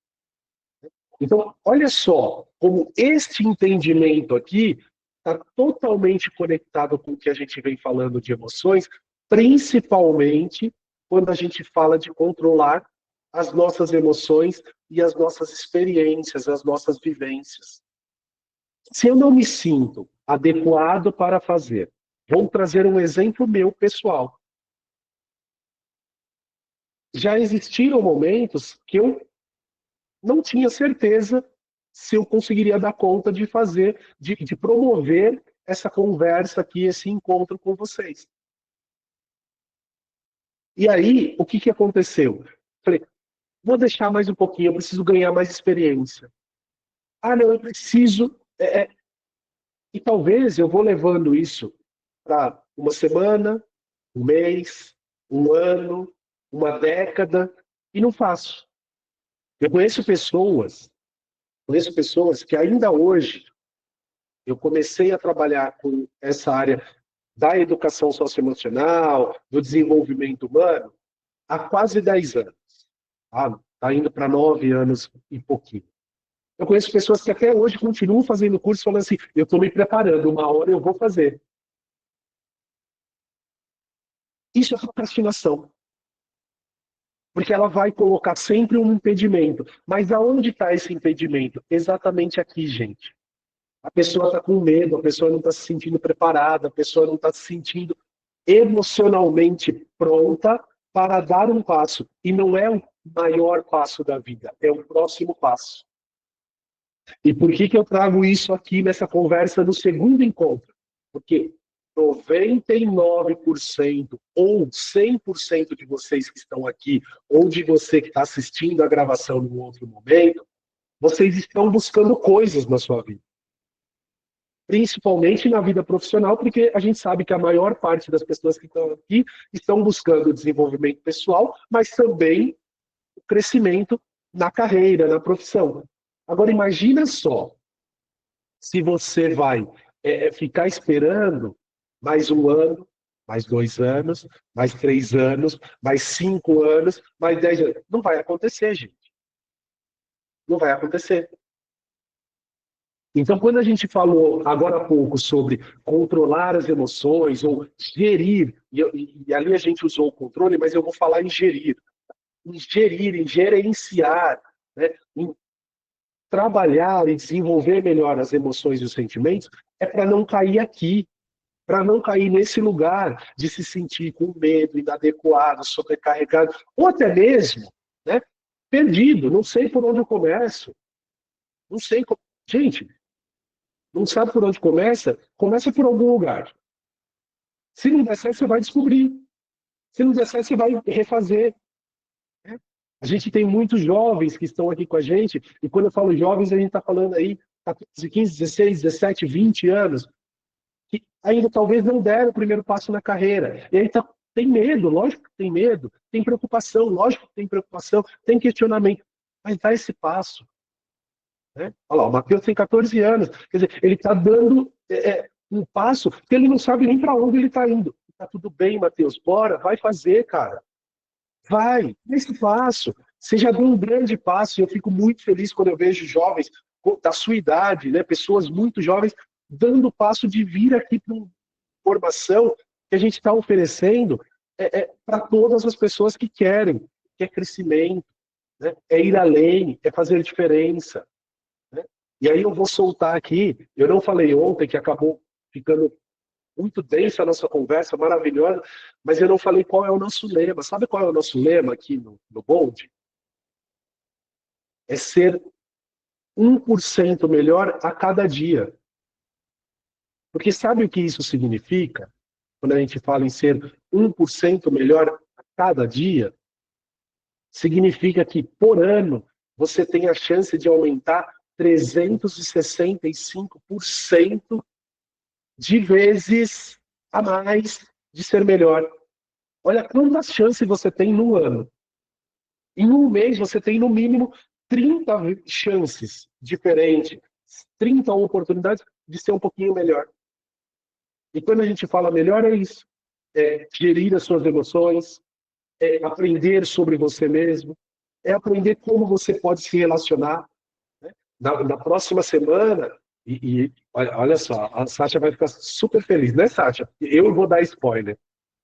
Speaker 1: Então, olha só como este entendimento aqui está totalmente conectado com o que a gente vem falando de emoções, principalmente quando a gente fala de controlar as nossas emoções e as nossas experiências, as nossas vivências. Se eu não me sinto adequado para fazer, vou trazer um exemplo meu pessoal. Já existiram momentos que eu não tinha certeza se eu conseguiria dar conta de fazer, de promover essa conversa aqui, esse encontro com vocês. E aí, o que aconteceu? Falei, vou deixar mais um pouquinho, eu preciso ganhar mais experiência. Ah, não, eu preciso... E talvez eu vou levando isso para uma semana, um mês, um ano, uma década, e não faço. Eu conheço pessoas que ainda hoje, eu comecei a trabalhar com essa área da educação socioemocional, do desenvolvimento humano, há quase 10 anos. Está indo para 9 anos e pouquinho. Eu conheço pessoas que até hoje continuam fazendo curso falando assim, eu estou me preparando, uma hora eu vou fazer. Isso é procrastinação. Porque ela vai colocar sempre um impedimento. Mas aonde está esse impedimento? Exatamente aqui, gente. A pessoa está com medo, a pessoa não está se sentindo preparada, a pessoa não está se sentindo emocionalmente pronta para dar um passo. E não é o maior passo da vida, é o próximo passo. E por que eu trago isso aqui nessa conversa no segundo encontro? Porque 99% ou 100% de vocês que estão aqui, ou de você que está assistindo a gravação num outro momento, vocês estão buscando coisas na sua vida. Principalmente na vida profissional, porque a gente sabe que a maior parte das pessoas que estão aqui estão buscando o desenvolvimento pessoal, mas também o crescimento na carreira, na profissão. Agora, imagina só, se você vai ficar esperando mais 1 ano, mais 2 anos, mais 3 anos, mais 5 anos, mais 10 anos. Não vai acontecer, gente. Não vai acontecer. Então, quando a gente falou agora há pouco sobre controlar as emoções ou gerir, e ali a gente usou o controle, mas eu vou falar em gerir. Em gerir, em gerenciar, né? Em trabalhar e desenvolver melhor as emoções e os sentimentos, é para não cair aqui, para não cair nesse lugar de se sentir com medo, inadequado, sobrecarregado, ou até mesmo, né, perdido, não sei por onde eu começo. Não sei como... Gente, não sabe por onde começa? Começa por algum lugar. Se não der certo, você vai descobrir. Se não der certo, você vai refazer. A gente tem muitos jovens que estão aqui com a gente, e quando eu falo jovens, a gente está falando aí 14, 15, 16, 17, 20 anos, que ainda talvez não deram o primeiro passo na carreira. E aí tem medo, lógico que tem medo, tem preocupação, lógico que tem preocupação, tem questionamento, mas dá esse passo. Né? Olha lá, o Matheus tem 14 anos, quer dizer, ele está dando um passo que ele não sabe nem para onde ele está indo. Está tudo bem, Matheus, bora, vai fazer, cara. Vai, nesse passo. Você já deu um grande passo, e eu fico muito feliz quando eu vejo jovens da sua idade, né, pessoas muito jovens, dando o passo de vir aqui para uma formação que a gente está oferecendo para todas as pessoas que querem, que é crescimento, né, é ir além, é fazer diferença. Né? E aí eu vou soltar aqui, eu não falei ontem, que acabou ficando muito densa a nossa conversa, maravilhosa, mas eu não falei qual é o nosso lema. Sabe qual é o nosso lema aqui no Bold? É ser 1% melhor a cada dia. Porque sabe o que isso significa? Quando a gente fala em ser 1% melhor a cada dia, significa que, por ano, você tem a chance de aumentar 365% de vezes a mais de ser melhor. Olha quantas chances você tem no ano. Em um mês você tem no mínimo 30 chances diferentes, 30 oportunidades de ser um pouquinho melhor. E quando a gente fala melhor é isso. É gerir as suas emoções, é aprender sobre você mesmo, é aprender como você pode se relacionar. Né? Na próxima semana, e olha só, a Sátia vai ficar super feliz, né, Sátia? Eu vou dar spoiler.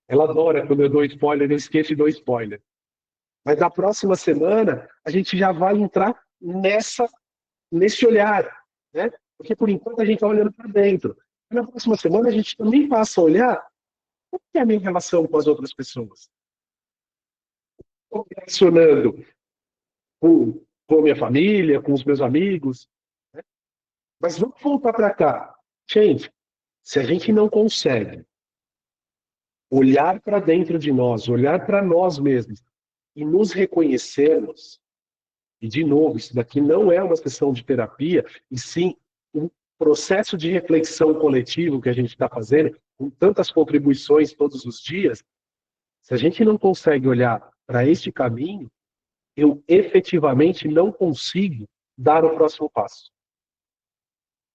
Speaker 1: Ela adora quando eu dou spoiler, eu esqueço e dou spoiler. Mas na próxima semana, a gente já vai entrar nesse olhar, né? Porque por enquanto a gente está olhando para dentro. Na próxima semana, a gente também passa a olhar como é a minha relação com as outras pessoas. Estou me relacionando com a minha família, com os meus amigos. Né? Mas vamos voltar para cá. Gente, se a gente não consegue olhar para dentro de nós, olhar para nós mesmos e nos reconhecermos, e de novo, isso daqui não é uma sessão de terapia, e sim um processo de reflexão coletivo que a gente está fazendo, com tantas contribuições todos os dias, se a gente não consegue olhar para este caminho, eu efetivamente não consigo dar o próximo passo.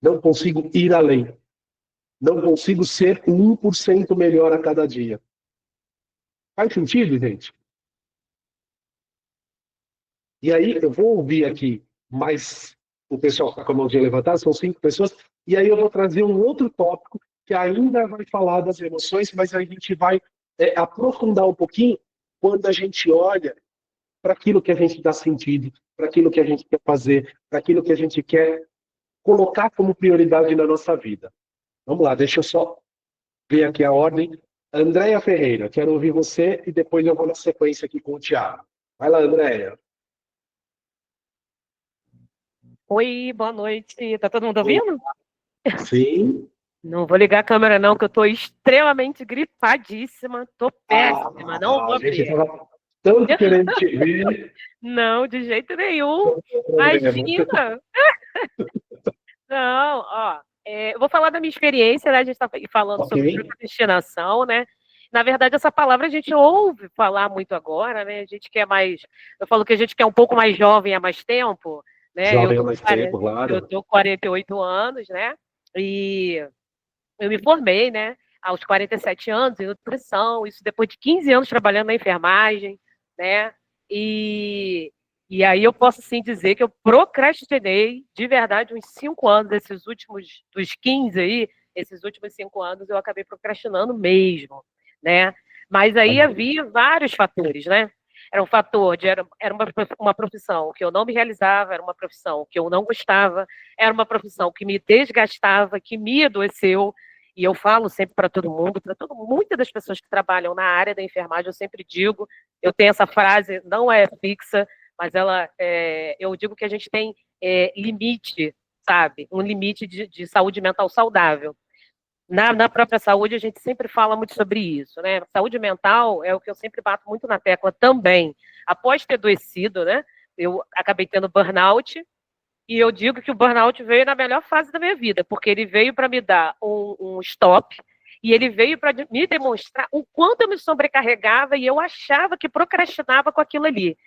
Speaker 1: Não consigo ir além. Não consigo ser 1% melhor a cada dia. Faz sentido, gente? E aí, eu vou ouvir aqui mais o pessoal está com a mãozinha levantada, são 5 pessoas, e aí eu vou trazer um outro tópico que ainda vai falar das emoções, mas a gente vai aprofundar um pouquinho quando a gente olha para aquilo que a gente está sentindo, para aquilo que a gente quer fazer, para aquilo que a gente quer colocar como prioridade na nossa vida. Vamos lá, deixa eu só ver aqui a ordem. Andréia Ferreira, quero ouvir você e depois eu vou na sequência aqui com o Thiago. Vai lá, Andréia.
Speaker 11: Oi, boa noite. Tá todo mundo ouvindo?
Speaker 1: Sim.
Speaker 11: Não vou ligar a câmera não, que eu tô extremamente gripadíssima, tô péssima, não vou
Speaker 1: A gente
Speaker 11: abrir.
Speaker 1: estava tanto querendo te ver.
Speaker 11: Não, de jeito nenhum. Imagina! Não, ó, eu vou falar da minha experiência, né? A gente está falando sobre procrastinação, né? Na verdade, essa palavra a gente ouve falar muito agora, né? A gente quer mais. Eu falo que a gente quer um pouco mais jovem há mais tempo, né?
Speaker 1: Jovem há mais tempo, claro.
Speaker 11: Eu tô com 48 anos, né? E eu me formei, né? Aos 47 anos em nutrição, isso depois de 15 anos trabalhando na enfermagem, né? E aí eu posso sim dizer que eu procrastinei de verdade uns 5 anos, esses últimos, dos 15 aí, esses últimos 5 anos eu acabei procrastinando mesmo, né? Mas aí havia vários fatores, né? Era um fator de era uma profissão que eu não me realizava, era uma profissão que eu não gostava, era uma profissão que me desgastava, que me adoeceu. E eu falo sempre para todo mundo, muitas das pessoas que trabalham na área da enfermagem, eu sempre digo, eu tenho essa frase, não é fixa, mas eu digo que a gente tem limite, sabe? Um limite de saúde mental saudável. Na própria saúde, a gente sempre fala muito sobre isso, né? Saúde mental é o que eu sempre bato muito na tecla também. Após ter adoecido, né? Eu acabei tendo burnout, e eu digo que o burnout veio na melhor fase da minha vida, porque ele veio para me dar um stop, e ele veio para me demonstrar o quanto eu me sobrecarregava e eu achava que procrastinava com aquilo ali.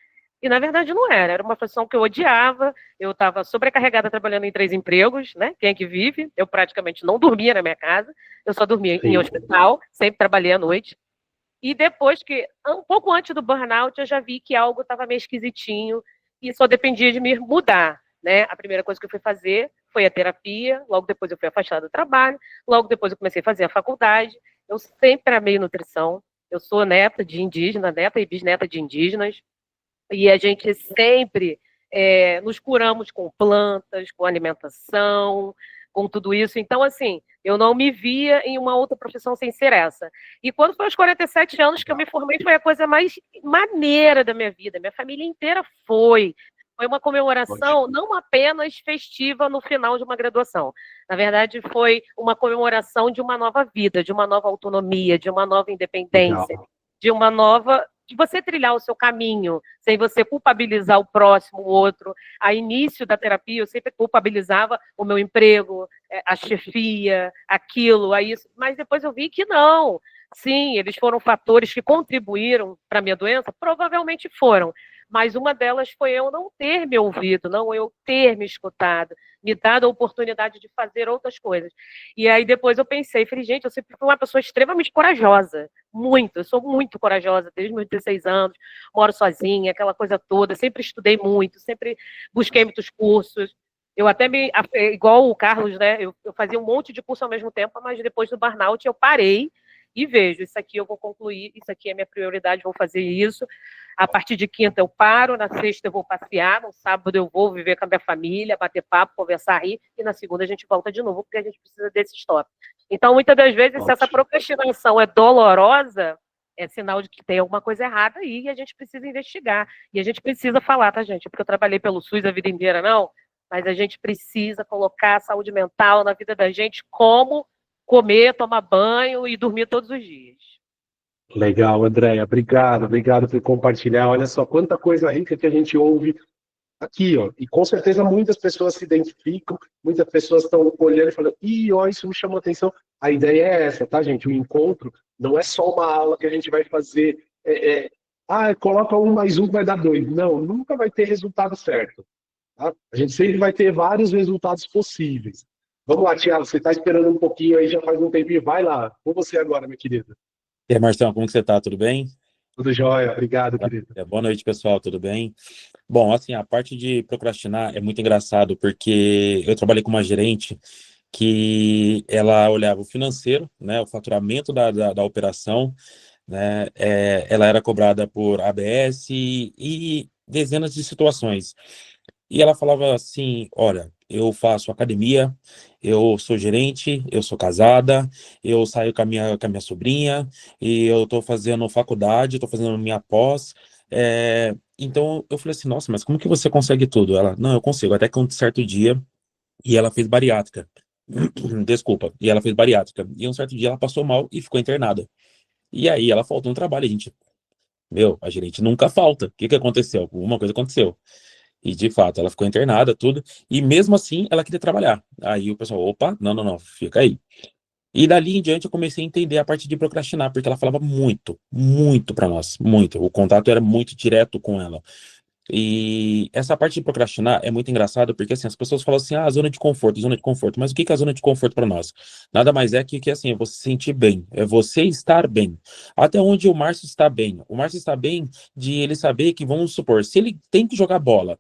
Speaker 11: E, na verdade, não era. Era uma função que eu odiava, eu estava sobrecarregada trabalhando em 3 empregos, né? Quem é que vive? Eu praticamente não dormia na minha casa, eu só dormia em hospital, sempre trabalhei à noite. E depois que, um pouco antes do burnout, eu já vi que algo estava meio esquisitinho e só dependia de me mudar, né? A primeira coisa que eu fui fazer foi a terapia, logo depois eu fui afastada do trabalho, logo depois eu comecei a fazer a faculdade. Eu sempre amei nutrição, eu sou neta de indígena, neta e bisneta de indígenas, e a gente sempre nos curamos com plantas, com alimentação, com tudo isso. Então, assim, eu não me via em uma outra profissão sem ser essa. E quando foi aos 47 anos que eu me formei, foi a coisa mais maneira da minha vida. Minha família inteira foi. Foi uma comemoração não apenas festiva no final de uma graduação. Na verdade, foi uma comemoração de uma nova vida, de uma nova autonomia, de uma nova independência, de uma nova... de você trilhar o seu caminho, sem você culpabilizar o próximo, o outro. A início da terapia, eu sempre culpabilizava o meu emprego, a chefia, aquilo, a isso. Mas depois eu vi que não. Sim, eles foram fatores que contribuíram para a minha doença? Provavelmente foram. Mas uma delas foi eu não ter me ouvido, não eu ter me escutado, me dado a oportunidade de fazer outras coisas. E aí depois eu pensei, falei, gente, eu sempre fui uma pessoa extremamente corajosa, muito, eu sou muito corajosa desde meus 16 anos, moro sozinha, aquela coisa toda, sempre estudei muito, sempre busquei muitos cursos. Eu até igual o Carlos, né, eu fazia um monte de curso ao mesmo tempo, mas depois do burnout eu parei e vejo, isso aqui eu vou concluir, isso aqui é minha prioridade, vou fazer isso. A partir de quinta eu paro, na sexta eu vou passear, no sábado eu vou viver com a minha família, bater papo, conversar, rir, e na segunda a gente volta de novo, porque a gente precisa desse stop. Então, muitas das vezes, se essa procrastinação é dolorosa, é sinal de que tem alguma coisa errada aí, e a gente precisa investigar. E a gente precisa falar, tá, gente? Porque eu trabalhei pelo SUS a vida inteira, não, mas a gente precisa colocar a saúde mental na vida da gente, como comer, tomar banho e dormir todos os dias.
Speaker 1: Legal, Andréia. Obrigado por compartilhar. Olha só quanta coisa rica que a gente ouve aqui, ó. E com certeza muitas pessoas se identificam, muitas pessoas estão olhando e falando, ó, isso me chamou a atenção. A ideia é essa, tá, gente? O encontro não é só uma aula que a gente vai fazer coloca 1 mais 1 vai dar 2. Não, nunca vai ter resultado certo. Tá? A gente sempre vai ter vários resultados possíveis. Vamos lá, Thiago, você está esperando um pouquinho aí, já faz um tempinho. Vai lá, com você agora, meu querido.
Speaker 12: E aí, Marcelo, como que você tá? Tudo bem?
Speaker 1: Tudo jóia, obrigado, querido.
Speaker 12: Boa noite, pessoal, tudo bem? Bom, assim, a parte de procrastinar é muito engraçado, porque eu trabalhei com uma gerente que ela olhava o financeiro, né, o faturamento da operação, né, ela era cobrada por ABS e dezenas de situações. E ela falava assim: olha, eu faço academia, eu sou gerente, eu sou casada, eu saio com a minha sobrinha, e eu estou fazendo faculdade, estou fazendo minha pós. Então eu falei assim: nossa, mas como que você consegue tudo? Ela: não, eu consigo, até que um certo dia, e ela fez bariátrica. Desculpa, e ela fez bariátrica. E um certo dia ela passou mal e ficou internada. E aí ela faltou no trabalho, a gente, a gerente nunca falta. O que que aconteceu? Alguma coisa aconteceu. E de fato, ela ficou internada, tudo, e mesmo assim ela queria trabalhar. Aí o pessoal: opa, não, não, não, fica aí. E dali em diante eu comecei a entender a parte de procrastinar, porque ela falava muito, muito para nós, muito. O contato era muito direto com ela. E essa parte de procrastinar é muito engraçado, porque assim, as pessoas falam assim: zona de conforto, zona de conforto. Mas o que que é a zona de conforto para nós? Nada mais é que assim, é você se sentir bem, é você estar bem. Até onde o Márcio está bem? O Márcio está bem de ele saber que, vamos supor, se ele tem que jogar bola,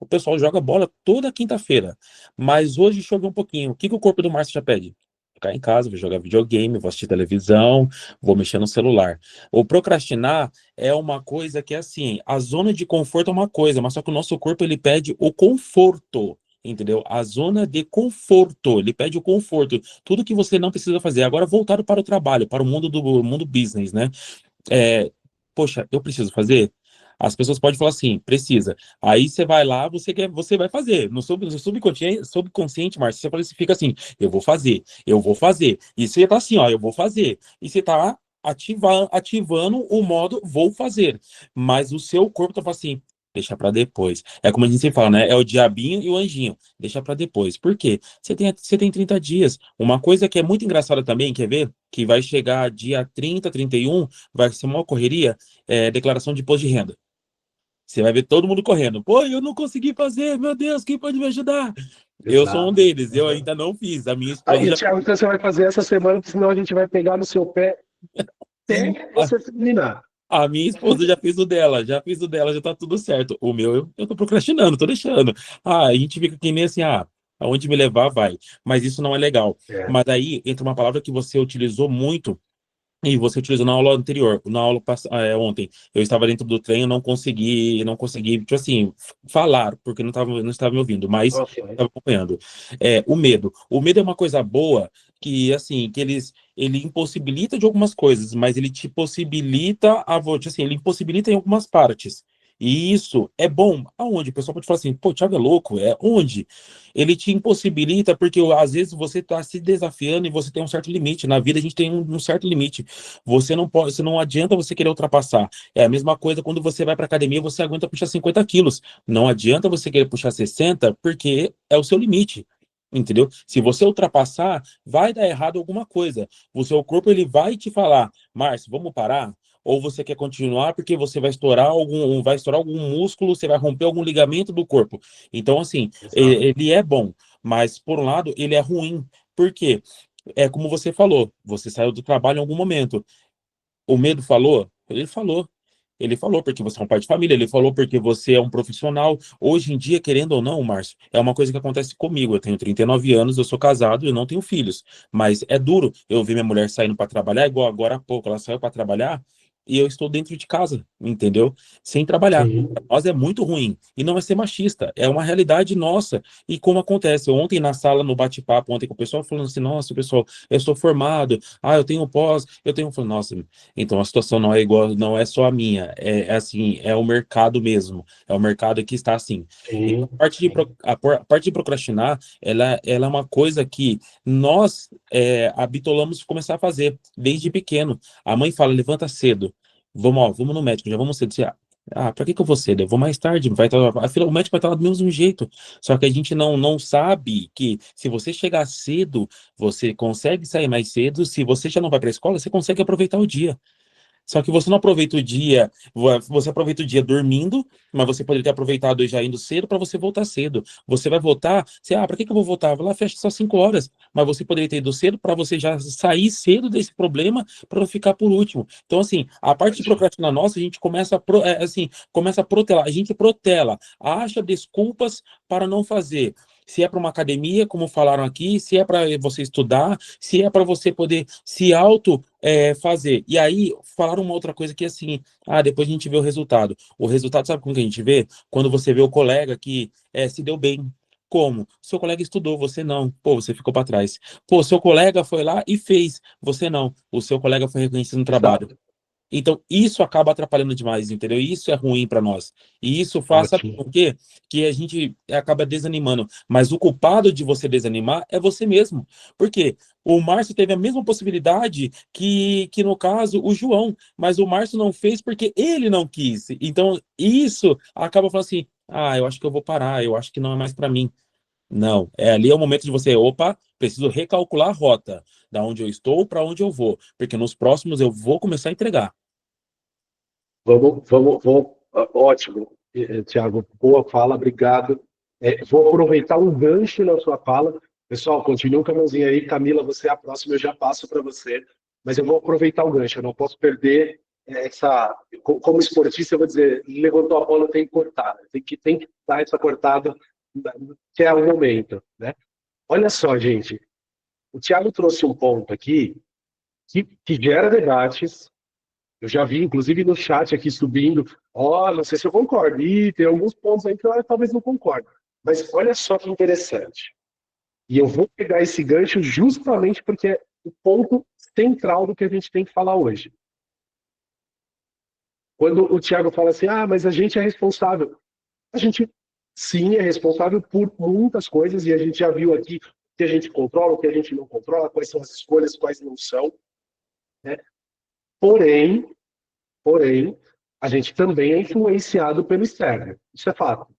Speaker 12: o pessoal joga bola toda quinta-feira, mas hoje choveu um pouquinho. O que que o corpo do Márcio já pede? Ficar em casa, vou jogar videogame, vou assistir televisão, vou mexer no celular. O procrastinar é uma coisa que é assim, a zona de conforto é uma coisa, mas só que o nosso corpo ele pede o conforto, entendeu? A zona de conforto, ele pede o conforto. Tudo que você não precisa fazer. Agora voltado para o trabalho, para o mundo do mundo business, né? É, poxa, eu preciso fazer? As pessoas podem falar assim: precisa. Aí você vai lá, você vai fazer. No subconsciente, Márcio, você fala assim, fica assim: eu vou fazer, eu vou fazer. E você tá assim, ó, eu vou fazer. E você tá ativando o modo vou fazer. Mas o seu corpo tá falando assim: deixa para depois. É como a gente sempre fala, né? É o diabinho e o anjinho. Deixa para depois. Por quê? Você tem 30 dias. Uma coisa que é muito engraçada também, quer ver? Que vai chegar dia 30, 31, vai ser uma correria, declaração de imposto de renda. Você vai ver todo mundo correndo. Pô, eu não consegui fazer, meu Deus, quem pode me ajudar? Eu sou um
Speaker 1: Exato.
Speaker 12: deles, eu ainda não fiz. A minha esposa
Speaker 1: Aí,
Speaker 12: já.
Speaker 1: Thiago, então você vai fazer essa semana, senão a gente vai pegar no seu pé até você terminar.
Speaker 12: A minha esposa já fez o dela, já tá tudo certo. O meu, eu tô procrastinando, tô deixando. A gente fica que nem assim: aonde me levar, vai. Mas isso não é legal.
Speaker 1: É.
Speaker 12: Mas aí entra uma palavra que você utilizou muito. E você utilizou na aula anterior, na aula ontem. Eu estava dentro do trem, eu não consegui, tipo assim, falar, porque não estava me ouvindo, mas
Speaker 1: Ok.
Speaker 12: estava acompanhando. O medo. O medo é uma coisa boa que, assim, ele impossibilita de algumas coisas, mas ele te possibilita tipo assim, ele impossibilita em algumas partes. E isso é bom. Aonde? O pessoal pode falar assim: pô, o Thiago é louco. É onde? Ele te impossibilita porque às vezes você está se desafiando e você tem um certo limite. Na vida a gente tem um certo limite. Você não pode, não adianta você querer ultrapassar. É a mesma coisa quando você vai para academia, você aguenta puxar 50 quilos. Não adianta você querer puxar 60 porque é o seu limite. Entendeu? Se você ultrapassar, vai dar errado alguma coisa. O seu corpo ele vai te falar: Márcio, vamos parar? Ou você quer continuar porque você vai estourar algum músculo, você vai romper algum ligamento do corpo. Então, assim,
Speaker 1: Exato.
Speaker 12: ele é bom, mas por um lado ele é ruim. Por quê? É como você falou, você saiu do trabalho em algum momento. O medo falou? Ele falou. Ele falou porque você é um pai de família, ele falou porque você é um profissional. Hoje em dia, querendo ou não, Márcio, é uma coisa que acontece comigo. Eu tenho 39 anos, eu sou casado, eu não tenho filhos. Mas é duro eu ver minha mulher saindo para trabalhar, igual agora há pouco, ela saiu para trabalhar e eu estou dentro de casa, entendeu? Sem trabalhar.
Speaker 1: Sim.
Speaker 12: Para nós é muito ruim. E não é ser machista, é uma realidade nossa. E como acontece? Ontem na sala, no bate-papo, ontem com o pessoal, falando assim: nossa, pessoal, eu sou formado, eu tenho pós, eu tenho. Eu falei: nossa, então a situação não é igual, não é só a minha, é assim, é o mercado mesmo, é o mercado que está assim. Então,
Speaker 1: Sim.
Speaker 12: a parte de procrastinar, ela é uma coisa que nós habitolamos começar a fazer desde pequeno. A mãe fala: levanta cedo, vamos no médico, já vamos cedo. Você, pra que eu vou cedo? Eu vou mais tarde, o médico vai estar lá do mesmo jeito. Só que a gente não sabe que se você chegar cedo, você consegue sair mais cedo. Se você já não vai para a escola, você consegue aproveitar o dia. Só que você não aproveita o dia, você aproveita o dia dormindo, mas você poderia ter aproveitado já indo cedo para você voltar cedo. Você vai voltar, para que eu vou voltar? Vai lá, fecha só 5 horas, mas você poderia ter ido cedo para você já sair cedo desse problema para não ficar por último. Então, assim, a parte de procrastinar nossa, a gente começa começa a protelar, a gente protela, acha desculpas para não fazer. Se é para uma academia, como falaram aqui, se é para você estudar, se é para você poder se fazer. E aí, falaram uma outra coisa que assim, depois a gente vê o resultado. O resultado, sabe como que a gente vê? Quando você vê o colega que se deu bem. Como? Seu colega estudou, você não. Pô, você ficou para trás. Pô, seu colega foi lá e fez, você não. O seu colega foi reconhecido no trabalho. Então, isso acaba atrapalhando demais, entendeu? Isso é ruim para nós. E isso faz, sabe por quê? Que a gente acaba desanimando. Mas o culpado de você desanimar é você mesmo. Por quê? O Márcio teve a mesma possibilidade que no caso, o João. Mas o Márcio não fez porque ele não quis. Então, isso acaba falando assim, eu acho que eu vou parar, eu acho que não é mais para mim. Não, ali é o momento de você, preciso recalcular a rota, da onde eu estou para onde eu vou, porque nos próximos eu vou começar a entregar.
Speaker 1: Ótimo, Thiago, boa fala, obrigado. Vou aproveitar um gancho na sua fala. Pessoal, continua com a mãozinha aí. Camila, você é a próxima, eu já passo para você. Mas eu vou aproveitar o gancho, eu não posso perder essa... Como esportista, eu vou dizer, levantou a bola, tem que cortar. Tem que dar essa cortada, que é o momento, né? Olha só, gente, o Thiago trouxe um ponto aqui que gera debates. Eu já vi, inclusive, no chat aqui subindo, não sei se eu concordo. E tem alguns pontos aí que eu talvez não concordo. Mas olha só que interessante. E eu vou pegar esse gancho justamente porque é o ponto central do que a gente tem que falar hoje. Quando o Thiago fala assim, mas a gente é responsável. A gente, sim, é responsável por muitas coisas, e a gente já viu aqui o que a gente controla, o que a gente não controla, quais são as escolhas, quais não são, né? Porém, a gente também é influenciado pelo externo. Isso é fato,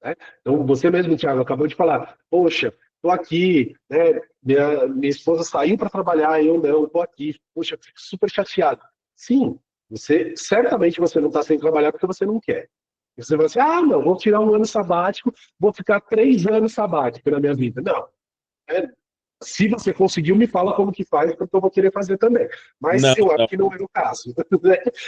Speaker 1: né? Então, você mesmo, Thiago, acabou de falar, poxa, estou aqui, né? Minha esposa saiu para trabalhar, eu não, estou aqui, poxa, fico super chateado. Sim, certamente você não está sem trabalhar porque você não quer. Você vai assim, não, vou tirar um ano sabático, vou ficar 3 anos sabático na minha vida. Não. Se você conseguiu, me fala como que faz, porque eu vou querer fazer também. Mas eu acho que não é o caso.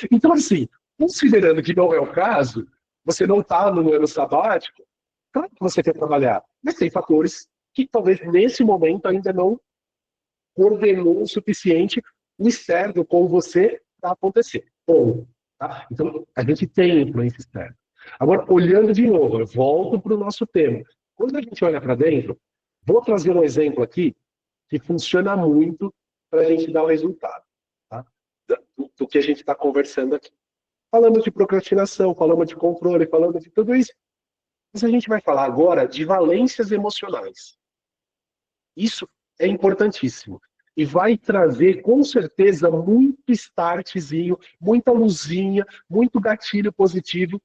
Speaker 1: Então, assim, considerando que não é o caso, você não está no ano sabático, claro que você quer trabalhar, mas tem fatores que talvez nesse momento ainda não coordenou o suficiente o externo com você para acontecer. Tá? Então, a gente tem influência externa. Agora, olhando de novo, eu volto para o nosso tema. Quando a gente olha para dentro, vou trazer um exemplo aqui que funciona muito para a gente dar o resultado, tá? do que a gente está conversando aqui. Falamos de procrastinação, falamos de controle, falamos de tudo isso. Mas a gente vai falar agora de valências emocionais. Isso é importantíssimo. E vai trazer, com certeza, muito startzinho, muita luzinha, muito gatilho positivo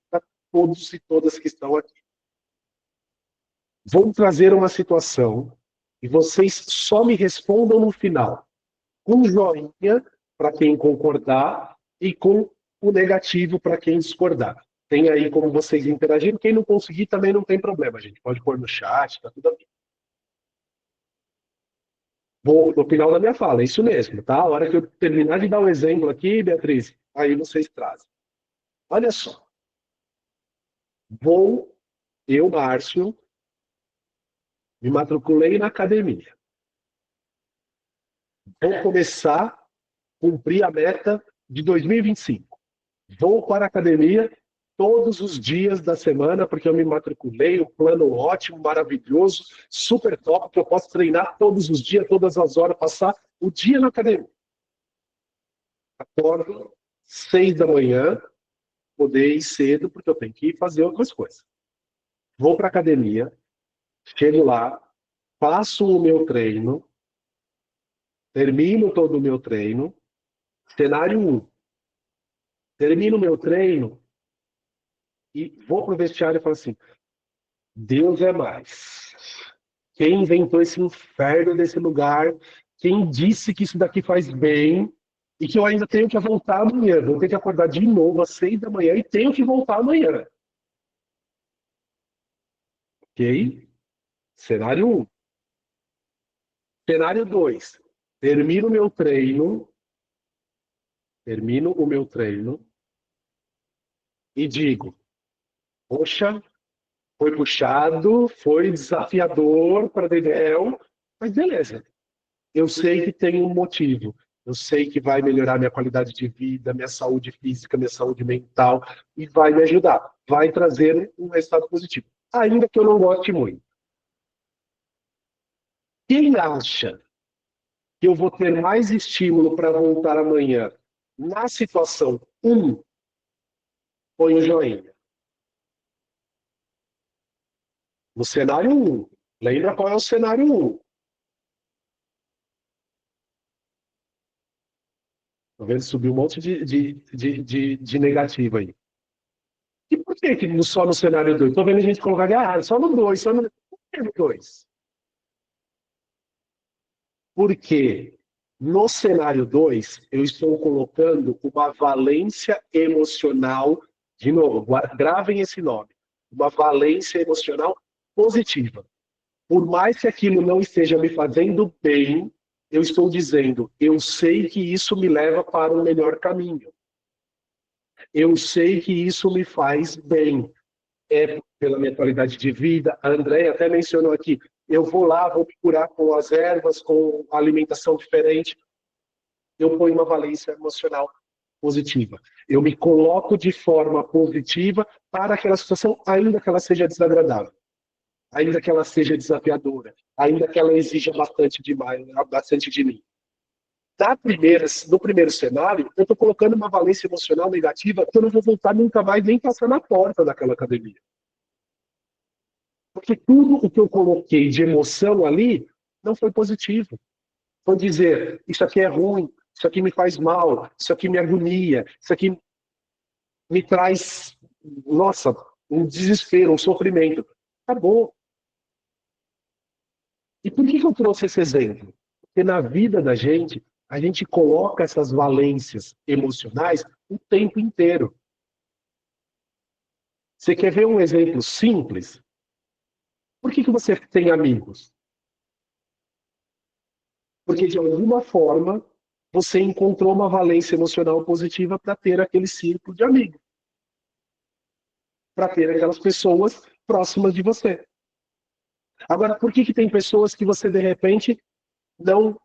Speaker 1: para todos e todas que estão aqui. Vou trazer uma situação e vocês só me respondam no final, com joinha para quem concordar e com o negativo para quem discordar. Tem aí como vocês interagirem. Quem não conseguir também não tem problema, a gente pode pôr no chat, tá tudo bem. Vou no final da minha fala, é isso mesmo, tá? A hora que eu terminar de dar um exemplo aqui, Beatriz, aí vocês trazem. Olha só. Eu, Márcio, me matriculei na academia. Vou começar a cumprir a meta de 2025. Vou para a academia todos os dias da semana, porque eu me matriculei, um plano ótimo, maravilhoso, super top, que eu posso treinar todos os dias, todas as horas, passar o dia na academia. Acordo 6 da manhã, poder ir cedo, porque eu tenho que ir fazer outras coisas. Vou para a academia, chego lá, faço o meu treino, termino todo o meu treino, cenário 1. Termino o meu treino e vou pro vestiário e falo assim, Deus é mais. Quem inventou esse inferno desse lugar? Quem disse que isso daqui faz bem? e que eu ainda tenho que voltar amanhã. Vou ter que acordar de novo às 6 da manhã e tenho que voltar amanhã. Ok? Cenário 1. Cenário 2. Termino o meu treino e digo, poxa, foi puxado, foi desafiador para Daniel, mas beleza. Eu sei que tem um motivo. Eu sei que vai melhorar minha qualidade de vida, minha saúde física, minha saúde mental, e vai me ajudar. Vai trazer um resultado positivo. Ainda que eu não goste muito. Quem acha que eu vou ter mais estímulo para voltar amanhã na situação 1, põe o joinha. No cenário 1. Lembra qual é o cenário 1? Tá vendo? Subiu um monte de negativo aí. E por que só no cenário 2? Estou vendo a gente colocar, só no 2, só no... Por que no 2? Porque no cenário 2, eu estou colocando uma valência emocional, de novo, gravem esse nome, uma valência emocional positiva. Por mais que aquilo não esteja me fazendo bem, eu estou dizendo, eu sei que isso me leva para um melhor caminho. Eu sei que isso me faz bem. É pela minha qualidade de vida. A Andréia até mencionou aqui, eu vou lá, vou me curar com as ervas, com alimentação diferente. Eu ponho uma valência emocional positiva. Eu me coloco de forma positiva para aquela situação, ainda que ela seja desagradável, ainda que ela seja desafiadora, ainda que ela exija bastante de mim. No primeiro cenário, eu estou colocando uma valência emocional negativa que eu não vou voltar nunca mais nem passar na porta daquela academia. Porque tudo o que eu coloquei de emoção ali não foi positivo. Foi dizer, isso aqui é ruim, isso aqui me faz mal, isso aqui me agonia, isso aqui me traz, nossa, um desespero, um sofrimento. Acabou. E por que eu trouxe esse exemplo? Porque na vida da gente, a gente coloca essas valências emocionais o tempo inteiro. Você quer ver um exemplo simples? Por que você tem amigos? Porque, de alguma forma, você encontrou uma valência emocional positiva para ter aquele círculo de amigos. Para ter aquelas pessoas próximas de você. Agora, por que tem pessoas que você, de repente, não...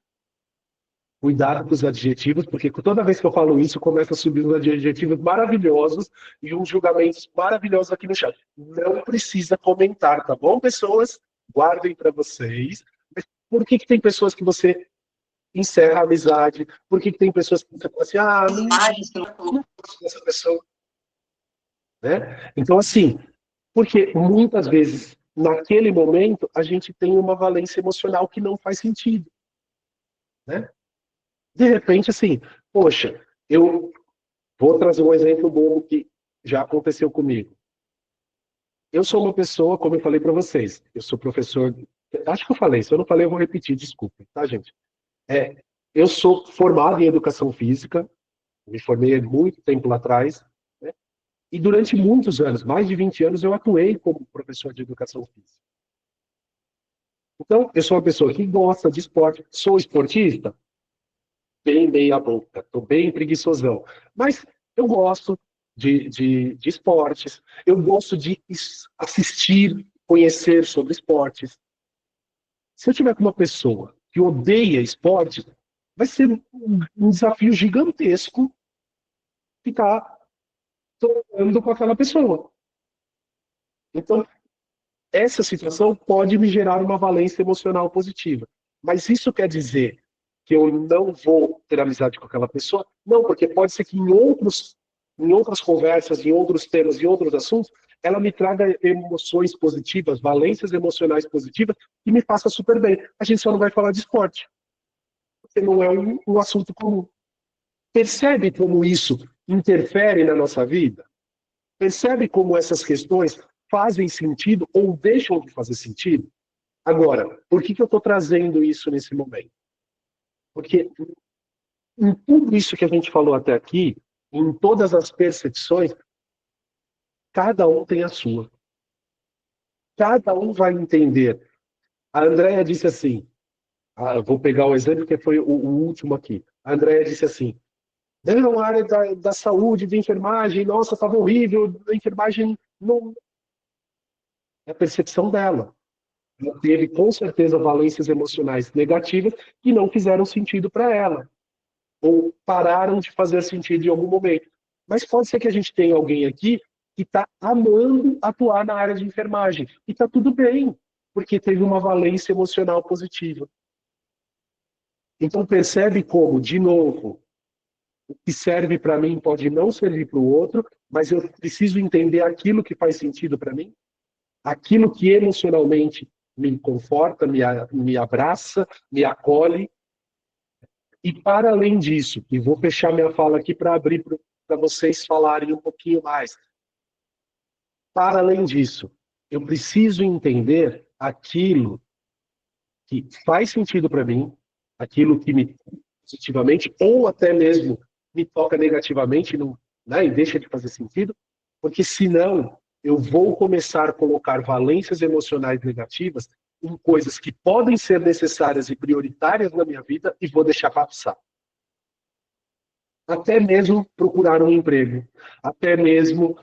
Speaker 1: Cuidado com os adjetivos, porque toda vez que eu falo isso, começa a subir uns adjetivos maravilhosos e uns julgamentos maravilhosos aqui no chat. Não precisa comentar, tá bom, pessoas? Guardem para vocês. Mas por que tem pessoas que você encerra a amizade? Por que tem pessoas que você fala assim, não gosto dessa pessoa? Né? Então, assim, porque muitas vezes, naquele momento, a gente tem uma valência emocional que não faz sentido. Né? De repente, assim, poxa, eu vou trazer um exemplo bobo que já aconteceu comigo. Eu sou uma pessoa, como eu falei para vocês, eu sou professor, acho que eu falei, se eu não falei eu vou repetir, desculpa, tá, gente? Eu sou formado em educação física, me formei há muito tempo lá atrás, né? E durante muitos anos, mais de 20 anos, eu atuei como professor de educação física. Então, eu sou uma pessoa que gosta de esporte, sou esportista, bem meia boca, estou bem preguiçosão. Mas eu gosto de esportes, eu gosto de assistir, conhecer sobre esportes. Se eu tiver com uma pessoa que odeia esportes, vai ser um desafio gigantesco ficar tocando com aquela pessoa. Então, essa situação pode me gerar uma valência emocional positiva. Mas isso quer dizer que eu não vou ter amizade com aquela pessoa? Não, porque pode ser que em outras conversas, em outros temas, em outros assuntos, ela me traga emoções positivas, valências emocionais positivas, e me faça super bem. A gente só não vai falar de esporte, porque não é um assunto comum. Percebe como isso interfere na nossa vida? Percebe como essas questões fazem sentido ou deixam de fazer sentido? Agora, por que eu estou trazendo isso nesse momento? Porque em tudo isso que a gente falou até aqui, em todas as percepções, cada um tem a sua. Cada um vai entender. A Andrea disse assim, vou pegar o exemplo que foi o último aqui. A Andrea disse assim, não, a área da saúde, de enfermagem, nossa, estava horrível, a enfermagem não... É a percepção dela. Ela teve, com certeza, valências emocionais negativas que não fizeram sentido para ela. Ou pararam de fazer sentido em algum momento. Mas pode ser que a gente tenha alguém aqui que está amando atuar na área de enfermagem. E está tudo bem, porque teve uma valência emocional positiva. Então percebe como, de novo, o que serve para mim pode não servir para o outro, mas eu preciso entender aquilo que faz sentido para mim, aquilo que emocionalmente me conforta, me abraça, me acolhe. E para além disso, e vou fechar minha fala aqui para abrir para vocês falarem um pouquinho mais. Para além disso, eu preciso entender aquilo que faz sentido para mim, aquilo que me toca positivamente, ou até mesmo me toca negativamente, não, né, e deixa de fazer sentido, porque senão eu vou começar a colocar valências emocionais negativas em coisas que podem ser necessárias e prioritárias na minha vida e vou deixar passar. Até mesmo procurar um emprego, até mesmo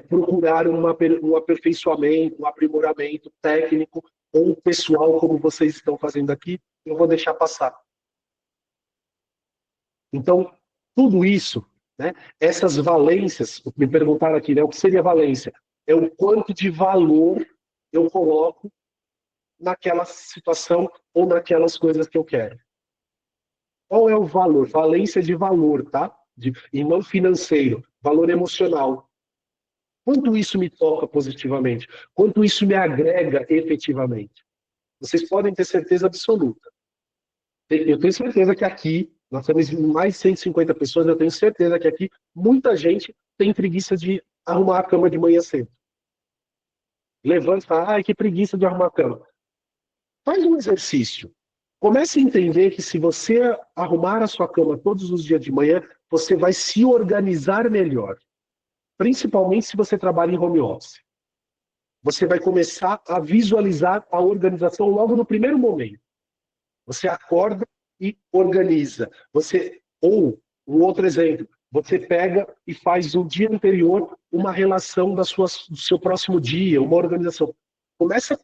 Speaker 1: procurar um aperfeiçoamento, um aprimoramento técnico ou pessoal, como vocês estão fazendo aqui, eu vou deixar passar. Então, tudo isso, né, essas valências, me perguntaram aqui, né, o que seria valência? É o quanto de valor eu coloco naquela situação ou naquelas coisas que eu quero. Qual é o valor? Valência de valor, tá? E não financeiro, valor emocional. Quanto isso me toca positivamente? Quanto isso me agrega efetivamente? Vocês podem ter certeza absoluta. Eu tenho certeza que aqui, nós temos mais de 150 pessoas, eu tenho certeza que aqui muita gente tem preguiça de arrumar a cama de manhã cedo. Levanta e fala, ai, que preguiça de arrumar a cama. Faz um exercício. Comece a entender que se você arrumar a sua cama todos os dias de manhã, você vai se organizar melhor. Principalmente se você trabalha em home office. Você vai começar a visualizar a organização logo no primeiro momento. Você acorda e organiza. Ou, um outro exemplo, você pega e faz no dia anterior uma relação do seu próximo dia, uma organização. Começa a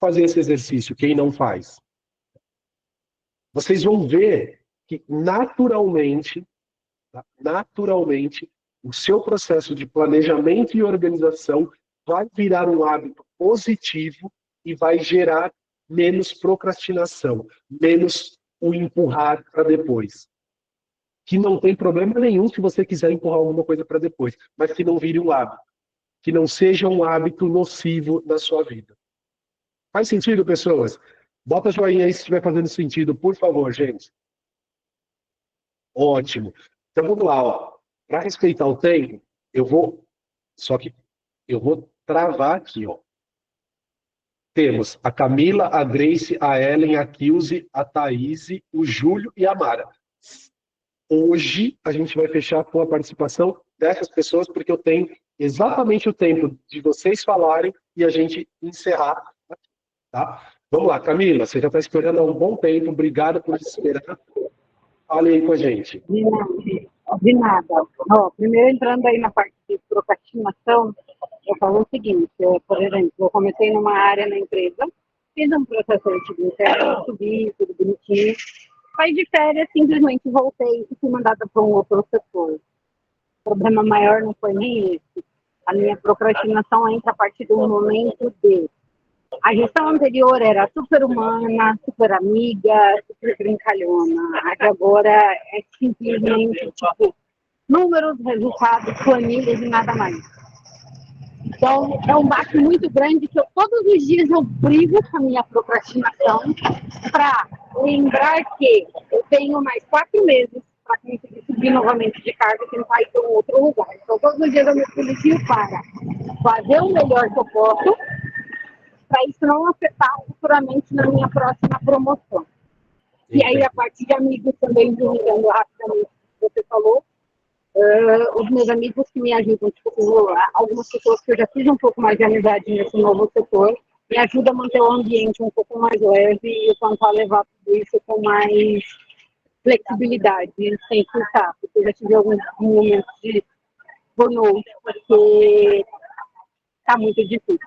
Speaker 1: fazer esse exercício, quem não faz. Vocês vão ver que naturalmente, o seu processo de planejamento e organização vai virar um hábito positivo e vai gerar menos procrastinação, menos o empurrar para depois. Que não tem problema nenhum se você quiser empurrar alguma coisa para depois, mas que não vire um hábito. Que não seja um hábito nocivo na sua vida. Faz sentido, pessoas? Bota joinha aí se estiver fazendo sentido, por favor, gente. Ótimo. Então vamos lá, ó. Para respeitar o tempo, eu vou travar aqui, ó. Temos a Camila, a Grace, a Ellen, a Kilze, a Thaís, o Júlio e a Mara. Hoje a gente vai fechar com a participação dessas pessoas, porque eu tenho exatamente o tempo de vocês falarem e a gente encerrar aqui, tá? Vamos lá, Camila, você já está esperando há um bom tempo, obrigado por esperar. Fale aí com a gente.
Speaker 10: De nada. Ó, primeiro, entrando aí na parte de procrastinação, eu falo o seguinte, por exemplo, eu comecei numa área na empresa, fiz um processo de interno, subi, tudo bonitinho, saí de férias, simplesmente voltei e fui mandada para um outro setor. O problema maior não foi nem esse. A minha procrastinação entra a partir do momento de a gestão anterior era super humana, super amiga, super brincalhona. Agora é simplesmente tipo números, resultados, planilhas e nada mais. Então é um baque muito grande que todos os dias eu brigo com a minha procrastinação para lembrar que eu tenho mais 4 meses para conseguir subir novamente de cargo e tentar ir para um outro lugar. Então todos os dias eu me policio para fazer o melhor que eu posso, para isso não afetar futuramente na minha próxima promoção. E aí,
Speaker 1: Entendi.
Speaker 10: a partir de amigos também, juntando rapidamente o que você falou, os meus amigos que me ajudam, tipo, algumas pessoas que eu já fiz um pouco mais de amizade nesse novo setor, me ajudam a manter o ambiente um pouco mais leve e eu tentar levar tudo isso com mais flexibilidade, sem surtar, porque eu já tive alguns momentos de burnout, porque tá muito difícil.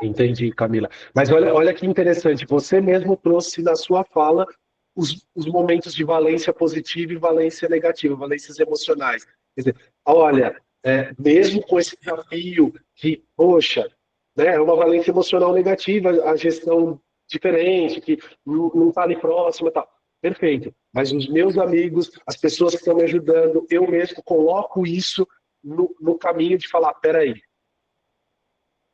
Speaker 1: Entendi, Camila. Mas olha que interessante, você mesmo trouxe na sua fala os momentos de valência positiva e valência negativa, valências emocionais. Quer dizer, olha, mesmo com esse desafio que, poxa, né, é uma valência emocional negativa, a gestão diferente, que não está ali próxima e tal. Perfeito. Mas os meus amigos, as pessoas que estão me ajudando, eu mesmo coloco isso no caminho de falar, peraí,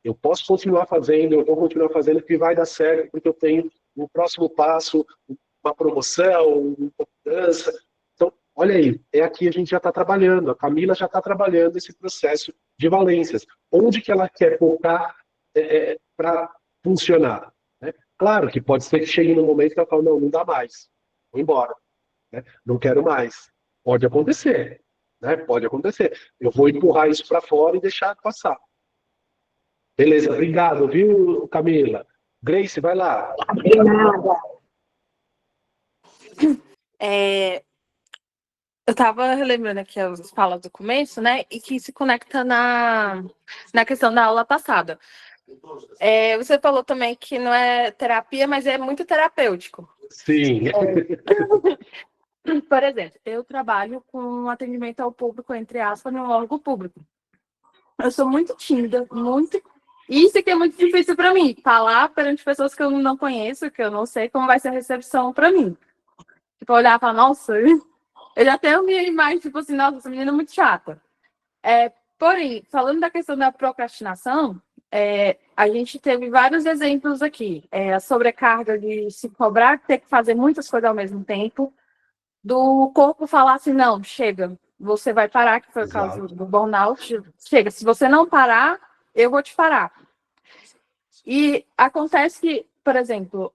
Speaker 1: eu posso continuar fazendo, eu vou continuar fazendo, que vai dar certo, porque eu tenho um próximo passo, uma promoção, uma mudança. Então, olha aí, aqui a gente já está trabalhando, a Camila já está trabalhando esse processo de valências. Onde que ela quer focar para funcionar? Né? Claro que pode ser que chegue num momento que ela fala, não dá mais, vou embora, né? Não quero mais. Pode acontecer, né? Pode acontecer. Eu vou empurrar isso para fora e deixar passar. Beleza, obrigado, viu, Camila? Grace, vai lá.
Speaker 10: De nada.
Speaker 9: Eu estava relembrando aqui as falas do começo, né? E que se conecta na questão da aula passada. Você falou também que não é terapia, mas é muito terapêutico.
Speaker 1: Sim.
Speaker 9: Por exemplo, eu trabalho com atendimento ao público, entre aspas, no órgão público. Eu sou muito tímida, muito. Isso aqui é muito difícil para mim, falar perante pessoas que eu não conheço, que eu não sei como vai ser a recepção para mim. Tipo, olhar e falar, nossa, eu já tenho minha imagem, tipo assim, nossa, essa menina é muito chata. Porém, falando da questão da procrastinação, a gente teve vários exemplos aqui. A sobrecarga de se cobrar, ter que fazer muitas coisas ao mesmo tempo, do corpo falar assim, não, chega, você vai parar, que foi o caso do burnout, chega, se você não parar, eu vou te parar. E acontece que, por exemplo,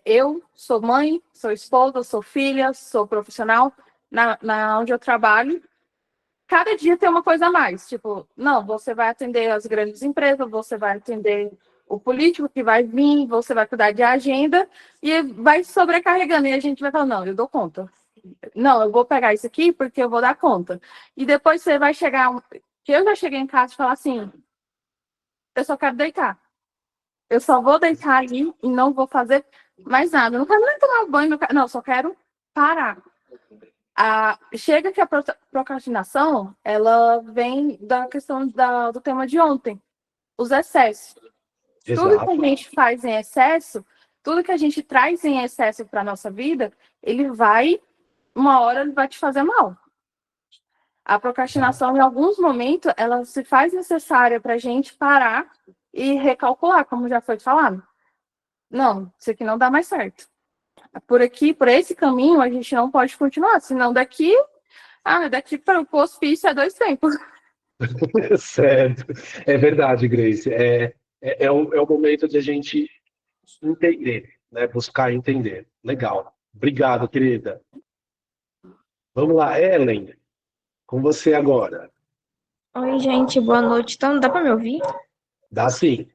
Speaker 9: eu sou mãe, sou esposa, sou filha, sou profissional, na onde eu trabalho, cada dia tem uma coisa a mais, tipo, não, você vai atender as grandes empresas, você vai atender o político que vai vir, você vai cuidar de agenda, e vai sobrecarregando, e a gente vai falar, não, eu dou conta. Não, eu vou pegar isso aqui porque eu vou dar conta. E depois você vai chegar, que eu já cheguei em casa e falar assim, eu só quero deitar. Eu só vou deitar ali e não vou fazer mais nada. Eu não quero nem tomar banho, não, só quero parar. Chega que a procrastinação, ela vem da questão do tema de ontem, os excessos.
Speaker 1: Exato.
Speaker 9: Tudo que a gente faz em excesso, tudo que a gente traz em excesso para a nossa vida, uma hora ele vai te fazer mal. A procrastinação, em alguns momentos, ela se faz necessária para a gente parar e recalcular, como já foi falado. Não, isso aqui não dá mais certo. Por aqui, por esse caminho, a gente não pode continuar, senão daqui para o hospício é 2 tempos.
Speaker 1: Certo. É verdade, Grace. É o momento de a gente entender, né? Buscar entender. Legal. Obrigado, querida. Vamos lá, Ellen. Com você agora.
Speaker 13: Oi, gente, boa noite. Então, dá pra me ouvir?
Speaker 1: Dá sim.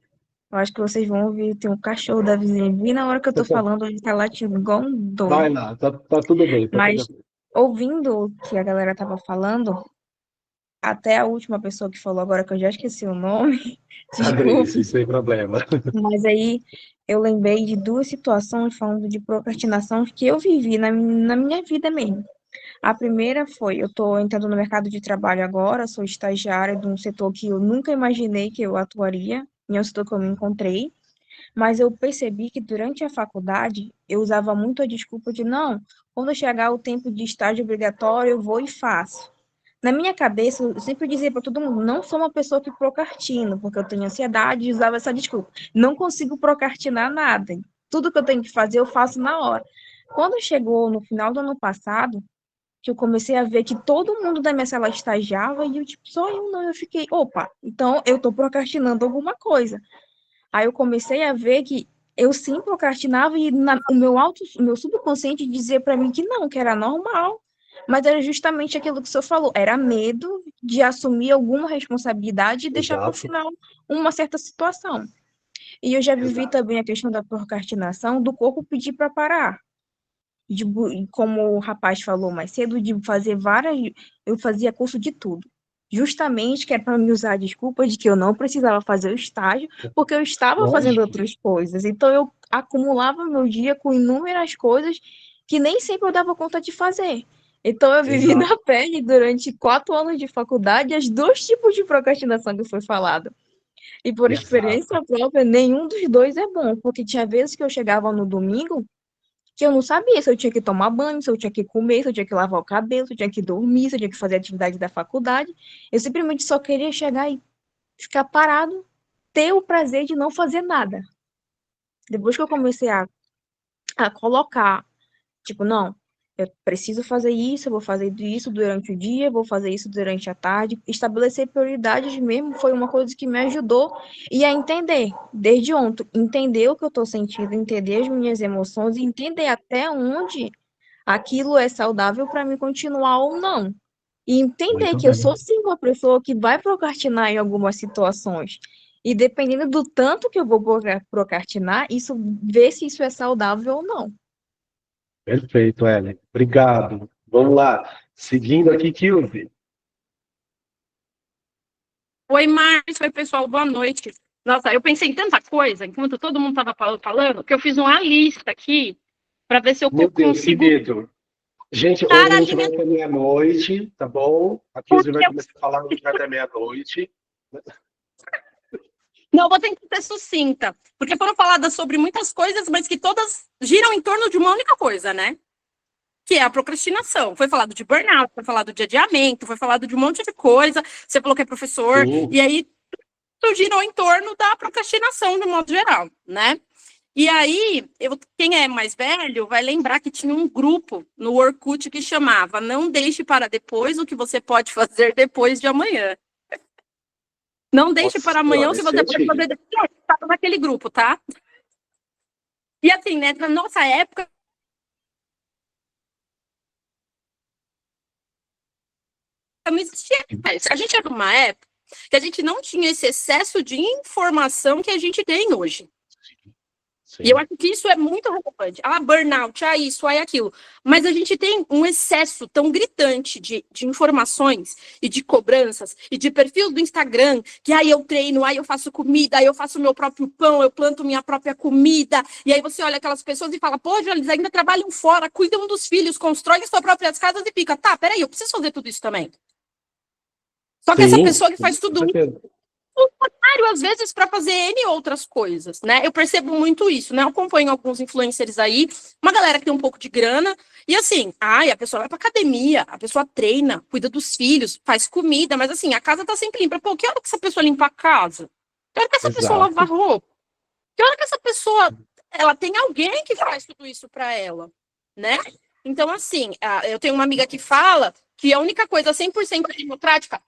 Speaker 13: Eu acho que vocês vão ouvir. Tem um cachorro da vizinha. Vi na hora que eu tô falando, ele tá latindo igual um
Speaker 1: Vai
Speaker 13: doido.
Speaker 1: lá, tá tudo bem.
Speaker 13: Mas, ouvindo o que a galera tava falando, até a última pessoa que falou agora, que eu já esqueci o nome,
Speaker 1: A Grace, sem problema.
Speaker 13: mas aí eu lembrei de 2 situações falando de procrastinação que eu vivi na minha vida mesmo. A primeira foi, eu estou entrando no mercado de trabalho agora, sou estagiária de um setor que eu nunca imaginei que eu atuaria, em um setor que eu me encontrei, mas eu percebi que durante a faculdade eu usava muito a desculpa de não, quando chegar o tempo de estágio obrigatório, eu vou e faço. Na minha cabeça, eu sempre dizia para todo mundo, não sou uma pessoa que procrastina, porque eu tenho ansiedade e usava essa desculpa. Não consigo procrastinar nada. Tudo que eu tenho que fazer, eu faço na hora. Quando chegou no final do ano passado, que eu comecei a ver que todo mundo da minha sala estagiava e eu, tipo, só eu não. Eu fiquei, opa, então eu tô procrastinando alguma coisa. Aí eu comecei a ver que eu sim procrastinava e o meu subconsciente dizia para mim que não, que era normal. Mas era justamente aquilo que o senhor falou, era medo de assumir alguma responsabilidade e deixar para o final uma certa situação. E eu já vivi também a questão da procrastinação, do corpo pedir para parar. Como o rapaz falou mais cedo, de fazer eu fazia curso de tudo. Justamente que era para me usar a desculpa de que eu não precisava fazer o estágio, porque eu estava fazendo outras coisas. Então, eu acumulava meu dia com inúmeras coisas que nem sempre eu dava conta de fazer. Então, eu vivi na pele durante 4 anos de faculdade os 2 tipos de procrastinação que foi falado. E por experiência própria, nenhum dos 2 é bom, porque tinha vezes que eu chegava no domingo que eu não sabia se eu tinha que tomar banho, se eu tinha que comer, se eu tinha que lavar o cabelo, se eu tinha que dormir, se eu tinha que fazer atividade da faculdade. Eu simplesmente só queria chegar e ficar parado, ter o prazer de não fazer nada. Depois que eu comecei a colocar, tipo, não, eu preciso fazer isso, eu vou fazer isso durante o dia, vou fazer isso durante a tarde. Estabelecer prioridades mesmo foi uma coisa que me ajudou e a entender, desde ontem, entender o que eu estou sentindo, entender as minhas emoções e entender até onde aquilo é saudável para mim continuar ou não. E entender que eu sou sim uma pessoa que vai procrastinar em algumas situações. E dependendo do tanto que eu vou procrastinar, ver se isso é saudável ou não.
Speaker 1: Perfeito, Ellen. Obrigado. Vamos lá. Seguindo aqui, Kilvi.
Speaker 14: Oi, Márcio. Oi, pessoal. Boa noite. Nossa, eu pensei em tanta coisa enquanto todo mundo estava falando, que eu fiz uma lista aqui para ver se eu
Speaker 1: Meu Deus,
Speaker 14: consigo...
Speaker 1: que medo. Gente, hoje a gente vai até meia-noite, tá bom? A Kilvi vai começar a falar até meia-noite.
Speaker 14: Não, vou tentar ser sucinta, porque foram faladas sobre muitas coisas, mas que todas giram em torno de uma única coisa, né? Que é a procrastinação. Foi falado de burnout, foi falado de adiamento, foi falado de um monte de coisa. Você falou que é professor, e aí tudo girou em torno da procrastinação, de modo geral, né? E aí, quem é mais velho vai lembrar que tinha um grupo no Orkut que chamava Não Deixe para Depois o que você pode fazer depois de amanhã. Não deixe para amanhã se você pode fazer depois. Estava naquele grupo, tá? E assim, né, na nossa época, não existia mais. A gente era numa época que a gente não tinha esse excesso de informação que a gente tem hoje. Sim. E eu acho que isso é muito relevante. Burnout, isso, aquilo. Mas a gente tem um excesso tão gritante de informações e de cobranças e de perfil do Instagram, que aí eu treino, aí eu faço comida, aí eu faço meu próprio pão, eu planto minha própria comida. E aí você olha aquelas pessoas e fala, pô, eles ainda trabalham fora, cuidam dos filhos, constroem suas próprias casas e fica, tá, peraí, eu preciso fazer tudo isso também. Só que essa pessoa que faz tudo isso, o horário, às vezes, para fazer N outras coisas, né? Eu percebo muito isso, né? Eu acompanho alguns influencers aí, uma galera que tem um pouco de grana, e assim, a pessoa vai pra academia, a pessoa treina, cuida dos filhos, faz comida, mas assim, a casa tá sempre limpa. Pô, que hora que essa pessoa limpa a casa? Que hora que essa pessoa lava roupa? Que hora que essa pessoa, ela tem alguém que faz tudo isso para ela, né? Então, assim, eu tenho uma amiga que fala que a única coisa 100% democrática...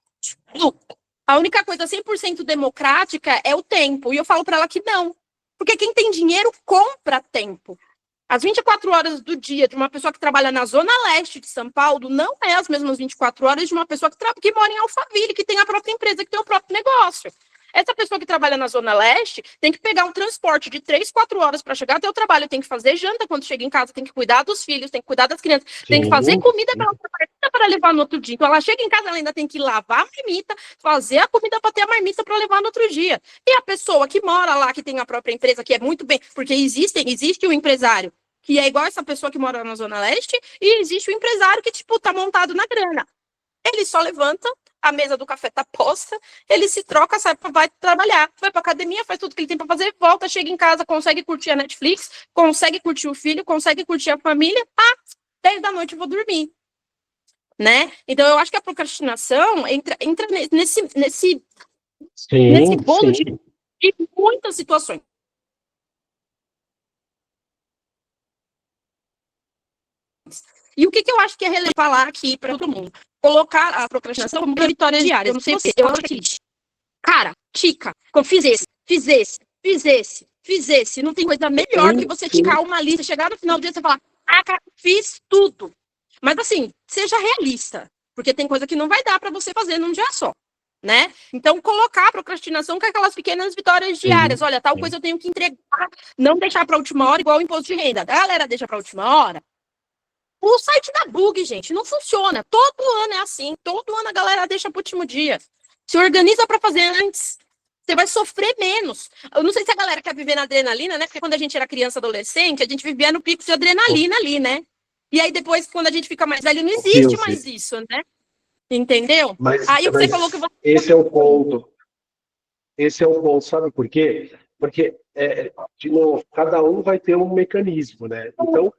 Speaker 14: A única coisa 100% democrática é o tempo. E eu falo para ela que não. Porque quem tem dinheiro compra tempo. As 24 horas do dia de uma pessoa que trabalha na zona leste de São Paulo não é as mesmas 24 horas de uma pessoa que mora em Alphaville, que tem a própria empresa, que tem o próprio negócio. Essa pessoa que trabalha na zona leste tem que pegar um transporte de 3, 4 horas para chegar até o trabalho, tem que fazer janta quando chega em casa, tem que cuidar dos filhos, tem que cuidar das crianças, tem que fazer comida para levar no outro dia. Então ela chega em casa, ela ainda tem que lavar a marmita, fazer a comida para ter a marmita para levar no outro dia. E a pessoa que mora lá, que tem a própria empresa, que é muito bem, porque existe um empresário que é igual essa pessoa que mora na zona leste, e existe o empresário que, tipo, tá montado na grana. Ele só levanta, a mesa do café tá posta, ele se troca, vai trabalhar, vai pra academia, faz tudo que ele tem pra fazer, volta, chega em casa, consegue curtir a Netflix, consegue curtir o filho, consegue curtir a família, 10 da noite eu vou dormir, né? Então eu acho que a procrastinação entra nesse bolo de muitas situações. E o que eu acho que é relevante falar aqui para todo mundo? Colocar a procrastinação como uma vitória diária. Eu não sei você, eu acho que cara, tica, fiz esse, fiz esse. Não tem coisa melhor que você tirar uma lista, chegar no final do dia e você falar, ah, cara, fiz tudo. Mas assim, seja realista, porque tem coisa que não vai dar para você fazer num dia só, né? Então, colocar a procrastinação com aquelas pequenas vitórias diárias. Olha, tal coisa eu tenho que entregar, não deixar para a última hora, igual o imposto de renda. A galera deixa para a última hora. O site da bug, gente, não funciona. Todo ano é assim. Todo ano a galera deixa para o último dia. Se organiza para fazer antes. Você vai sofrer menos. Eu não sei se a galera quer viver na adrenalina, né? Porque quando a gente era criança, adolescente, a gente vivia no pico de adrenalina ali, né? E aí depois, quando a gente fica mais velho, não existe mais isso, né? Entendeu? Aí você falou que você...
Speaker 1: Esse é o ponto. Esse é o ponto, sabe por quê? Porque, de novo, cada um vai ter um mecanismo, né? Então,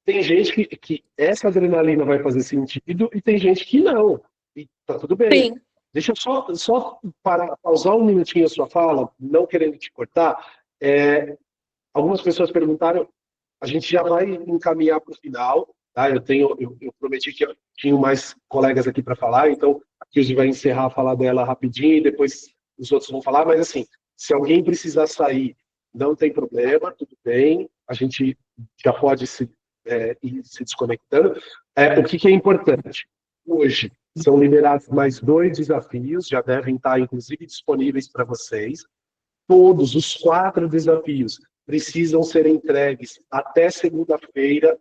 Speaker 1: tem gente que essa adrenalina vai fazer sentido e tem gente que não. E tá tudo bem.
Speaker 14: Sim.
Speaker 1: Deixa eu só pausar um minutinho a sua fala, não querendo te cortar. Algumas pessoas perguntaram, a gente já vai encaminhar para o final, tá? Eu prometi que eu tinha mais colegas aqui para falar, então a Kilzy vai encerrar a fala dela rapidinho e depois os outros vão falar, mas assim, se alguém precisar sair, não tem problema, tudo bem, a gente já pode ir se desconectando. O que é importante? Hoje, são liberados mais 2 desafios, já devem estar, inclusive, disponíveis para vocês. Todos os 4 desafios precisam ser entregues até segunda-feira,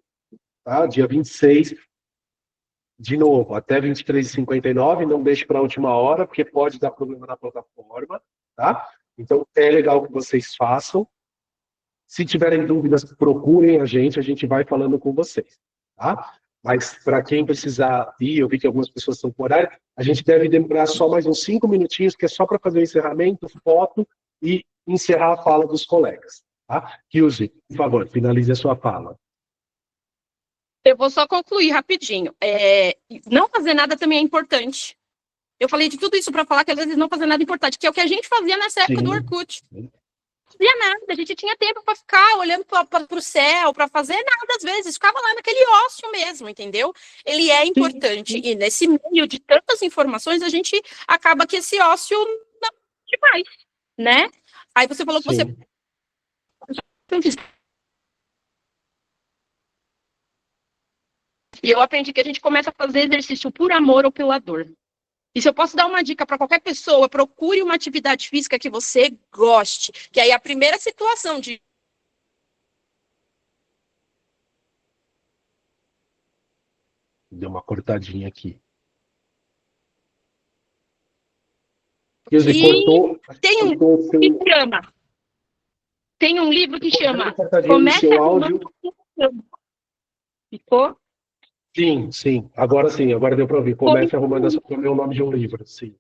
Speaker 1: tá? Dia 26. De novo, até 23h59, não deixe para a última hora, porque pode dar problema na plataforma, tá? Então, é legal que vocês façam. Se tiverem dúvidas, procurem a gente vai falando com vocês, tá? Mas para quem precisar ir, eu vi que algumas pessoas estão por horário, a gente deve demorar só mais uns 5 minutinhos, que é só para fazer o encerramento, foto e encerrar a fala dos colegas. Tá? Kilzy, por favor, finalize a sua fala.
Speaker 14: Eu vou só concluir rapidinho. Não fazer nada também é importante. Eu falei de tudo isso para falar que às vezes não fazer nada é importante, que é o que a gente fazia nessa época do Orkut. Não fazia nada, a gente tinha tempo para ficar olhando para o céu, para fazer nada às vezes, ficava lá naquele ócio mesmo, entendeu? Ele é importante, e nesse meio de tantas informações, a gente acaba que esse ócio não é demais, né? Aí você falou que você... E eu aprendi que a gente começa a fazer exercício por amor ou pela dor. E se eu posso dar uma dica para qualquer pessoa, procure uma atividade física que você goste. Que aí a primeira situação de...
Speaker 1: Deu uma cortadinha aqui. Cortou,
Speaker 14: tem um livro que chama... Tem um livro que chama... Comece a arrumar sua cama. Ficou?
Speaker 1: Sim. Agora sim, agora deu para ouvir. Comece arrumando a sua cama, é o nome de um livro, sim.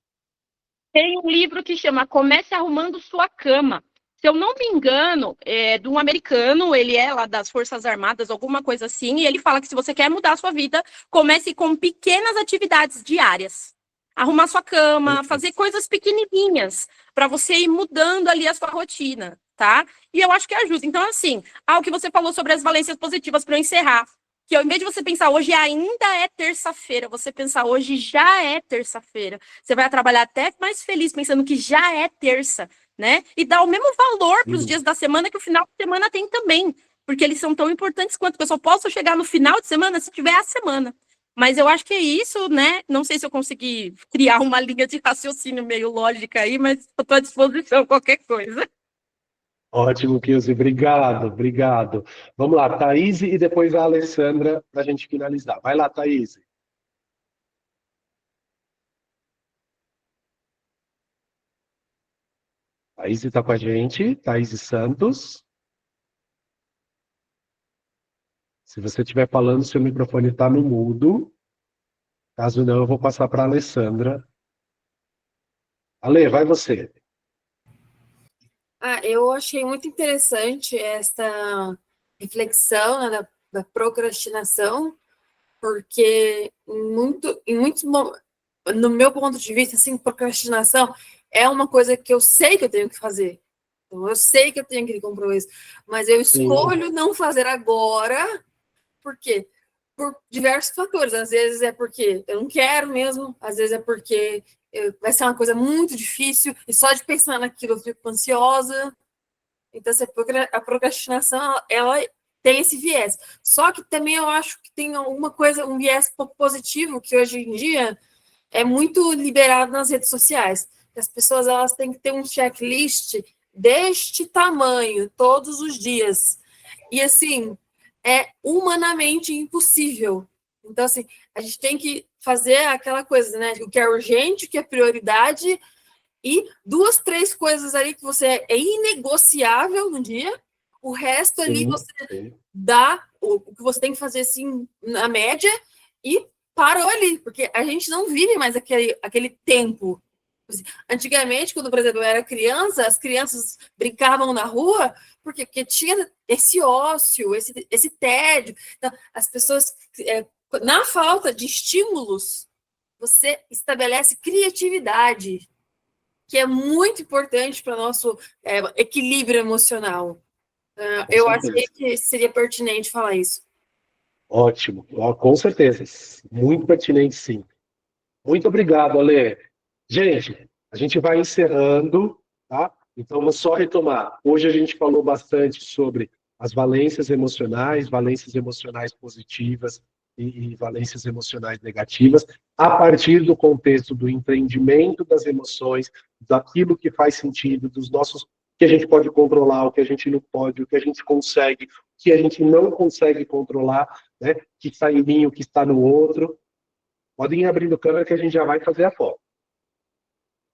Speaker 14: Tem um livro que chama Comece Arrumando Sua Cama. Se eu não me engano, é de um americano, ele é lá das Forças Armadas, alguma coisa assim, e ele fala que se você quer mudar a sua vida, comece com pequenas atividades diárias. Arrumar sua cama, fazer coisas pequenininhas, para você ir mudando ali a sua rotina, tá? E eu acho que ajuda. Então, assim, o que você falou sobre as valências positivas, para eu encerrar, que ao invés de você pensar hoje ainda é terça-feira, você pensar hoje já é terça-feira. Você vai trabalhar até mais feliz pensando que já é terça, né? E dar o mesmo valor para os dias da semana que o final de semana tem também, porque eles são tão importantes quanto eu só posso chegar no final de semana se tiver a semana. Mas eu acho que é isso, né? Não sei se eu consegui criar uma linha de raciocínio meio lógica aí, mas eu estou à disposição qualquer coisa.
Speaker 1: Ótimo, Kilzy. Obrigado. Vamos lá, Thaís e depois a Alessandra para a gente finalizar. Vai lá, Thaís. Thaís está com a gente, Thaís Santos. Se você estiver falando, seu microfone está no mudo. Caso não, eu vou passar para a Alessandra. Ale, vai você.
Speaker 2: Eu achei muito interessante essa reflexão, né, da procrastinação, porque em muitos momentos, no meu ponto de vista, assim, procrastinação é uma coisa que eu sei que eu tenho que fazer. Então, eu sei que eu tenho aquele compromisso, mas eu escolho não fazer agora. Por quê? Por diversos fatores. Às vezes é porque eu não quero mesmo, às vezes é porque vai ser uma coisa muito difícil, e só de pensar naquilo eu fico ansiosa. Então, assim, a procrastinação, ela tem esse viés. Só que também eu acho que tem alguma coisa, um viés positivo, que hoje em dia é muito liberado nas redes sociais. As pessoas, elas têm que ter um checklist deste tamanho, todos os dias. E, assim, é humanamente impossível. Então, assim, a gente tem que fazer aquela coisa, né? O que é urgente, o que é prioridade, e 2, 3 coisas ali que você é inegociável no dia, o resto ali você dá o que você tem que fazer, assim, na média, e parou ali, porque a gente não vive mais aquele tempo. Antigamente, quando, por exemplo, eu era criança, as crianças brincavam na rua porque tinha esse ócio, esse tédio. Então, as pessoas, na falta de estímulos, você estabelece criatividade, que é muito importante para o nosso equilíbrio emocional. Eu achei que seria pertinente falar isso.
Speaker 1: Ótimo, com certeza. Muito pertinente, sim. Muito obrigado, Ale. Gente, a gente vai encerrando, tá? Então, vou só retomar. Hoje a gente falou bastante sobre as valências emocionais positivas e valências emocionais negativas, a partir do contexto do entendimento das emoções, daquilo que faz sentido, dos nossos, que a gente pode controlar, o que a gente não pode, o que a gente consegue, o que a gente não consegue controlar, né? Que está em mim, o que está no outro. Podem ir abrindo câmera que a gente já vai fazer a foto.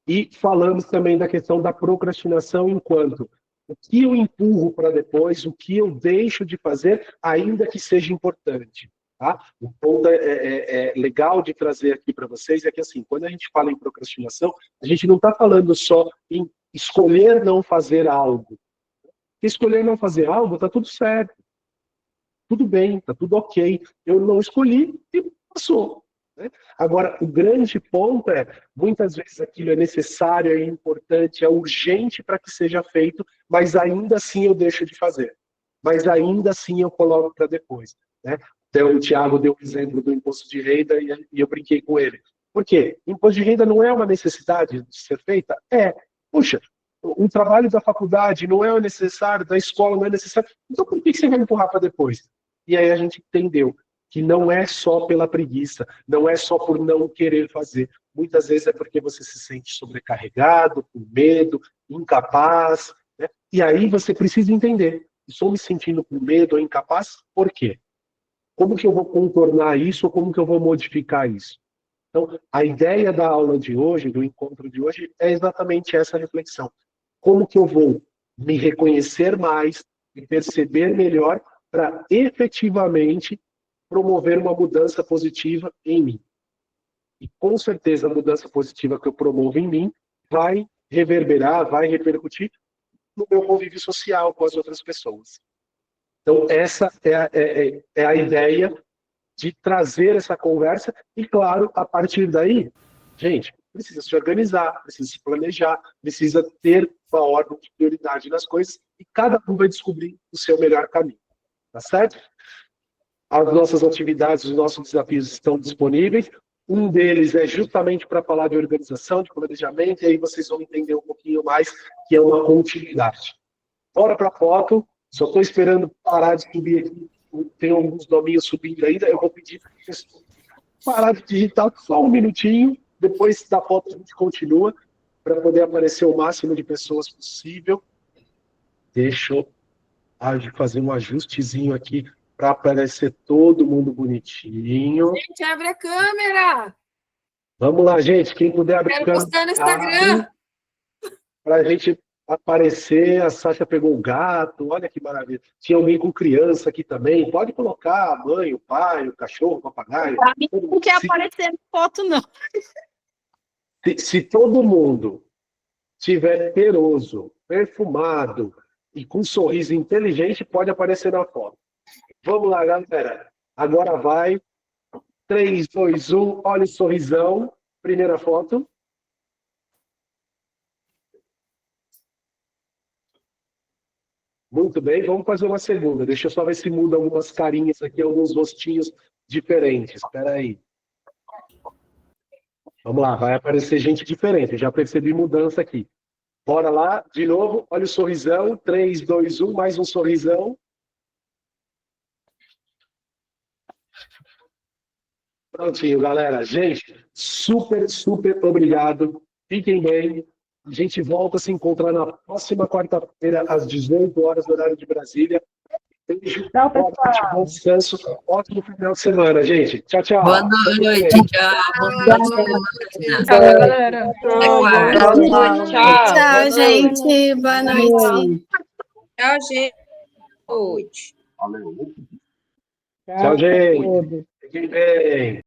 Speaker 1: E falamos também da questão da procrastinação enquanto o que eu empurro para depois, o que eu deixo de fazer, ainda que seja importante. Tá? O ponto legal de trazer aqui para vocês é que, assim, quando a gente fala em procrastinação, a gente não está falando só em escolher não fazer algo. Porque escolher não fazer algo, está tudo certo. Tudo bem, está tudo ok. Eu não escolhi e passou. Né? Agora, o grande ponto é, muitas vezes aquilo é necessário, é importante, é urgente para que seja feito, mas ainda assim eu deixo de fazer. Mas ainda assim eu coloco para depois. Né? Então, o Thiago deu o exemplo do imposto de renda e eu brinquei com ele. Por quê? Imposto de renda não é uma necessidade de ser feita? É. Puxa, um trabalho da faculdade não é necessário, da escola não é necessário. Então, por que você vai empurrar para depois? E aí a gente entendeu que não é só pela preguiça, não é só por não querer fazer. Muitas vezes é porque você se sente sobrecarregado, com medo, incapaz. Né? E aí você precisa entender. Estou me sentindo com medo ou incapaz? Por quê? Como que eu vou contornar isso ou como que eu vou modificar isso? Então, a ideia da aula de hoje, do encontro de hoje, é exatamente essa reflexão. Como que eu vou me reconhecer mais, me perceber melhor para efetivamente promover uma mudança positiva em mim. E com certeza a mudança positiva que eu promovo em mim vai reverberar, vai repercutir no meu convívio social com as outras pessoas. Então essa é a ideia de trazer essa conversa e, claro, a partir daí, gente, precisa se organizar, precisa se planejar, precisa ter uma ordem de prioridade nas coisas e cada um vai descobrir o seu melhor caminho. Tá certo? As nossas atividades, os nossos desafios estão disponíveis. Um deles é justamente para falar de organização, de planejamento, e aí vocês vão entender um pouquinho mais que é uma continuidade. Bora para a foto. Só estou esperando parar de subir aqui. Tem alguns nominhos subindo ainda. Eu vou pedir para o pessoal parar de digitar só um minutinho. Depois da foto a gente continua para poder aparecer o máximo de pessoas possível. Deixa eu fazer um ajustezinho aqui para aparecer todo mundo bonitinho.
Speaker 2: Gente, abre a câmera!
Speaker 1: Vamos lá, gente. Quem puder abrir a câmera.
Speaker 2: Quero postar no Instagram.
Speaker 1: Para a gente aparecer. A Sasha pegou o gato. Olha que maravilha. Tinha alguém com criança aqui também. Pode colocar a mãe, o pai, o cachorro, o papagaio.
Speaker 14: Para mim não quer aparecer na foto, não.
Speaker 1: Se todo mundo tiver cheiroso, perfumado e com um sorriso inteligente, pode aparecer na foto. Vamos lá, galera. Agora vai. 3, 2, 1. Olha o sorrisão. Primeira foto. Muito bem, vamos fazer uma segunda. Deixa eu só ver se muda algumas carinhas aqui, alguns rostinhos diferentes. Espera aí. Vamos lá, vai aparecer gente diferente. Eu já percebi mudança aqui. Bora lá, de novo, olha o sorrisão, 3, 2, 1, mais um sorrisão. Prontinho, galera. Gente, super, super obrigado. Fiquem bem. A gente volta a se encontrar na próxima quarta-feira, às 18 horas, no horário de Brasília. Beijo,
Speaker 10: Tchau,
Speaker 1: bom
Speaker 10: pessoal.
Speaker 1: descanso, ótimo final de semana, gente. Tchau, tchau.
Speaker 15: Boa noite, tchau. Bom final de semana.
Speaker 2: Tchau, galera.
Speaker 15: Até quarta.
Speaker 2: Tchau, gente. Boa noite.
Speaker 13: Tchau, gente.
Speaker 1: Tchau, gente. Fiquem bem.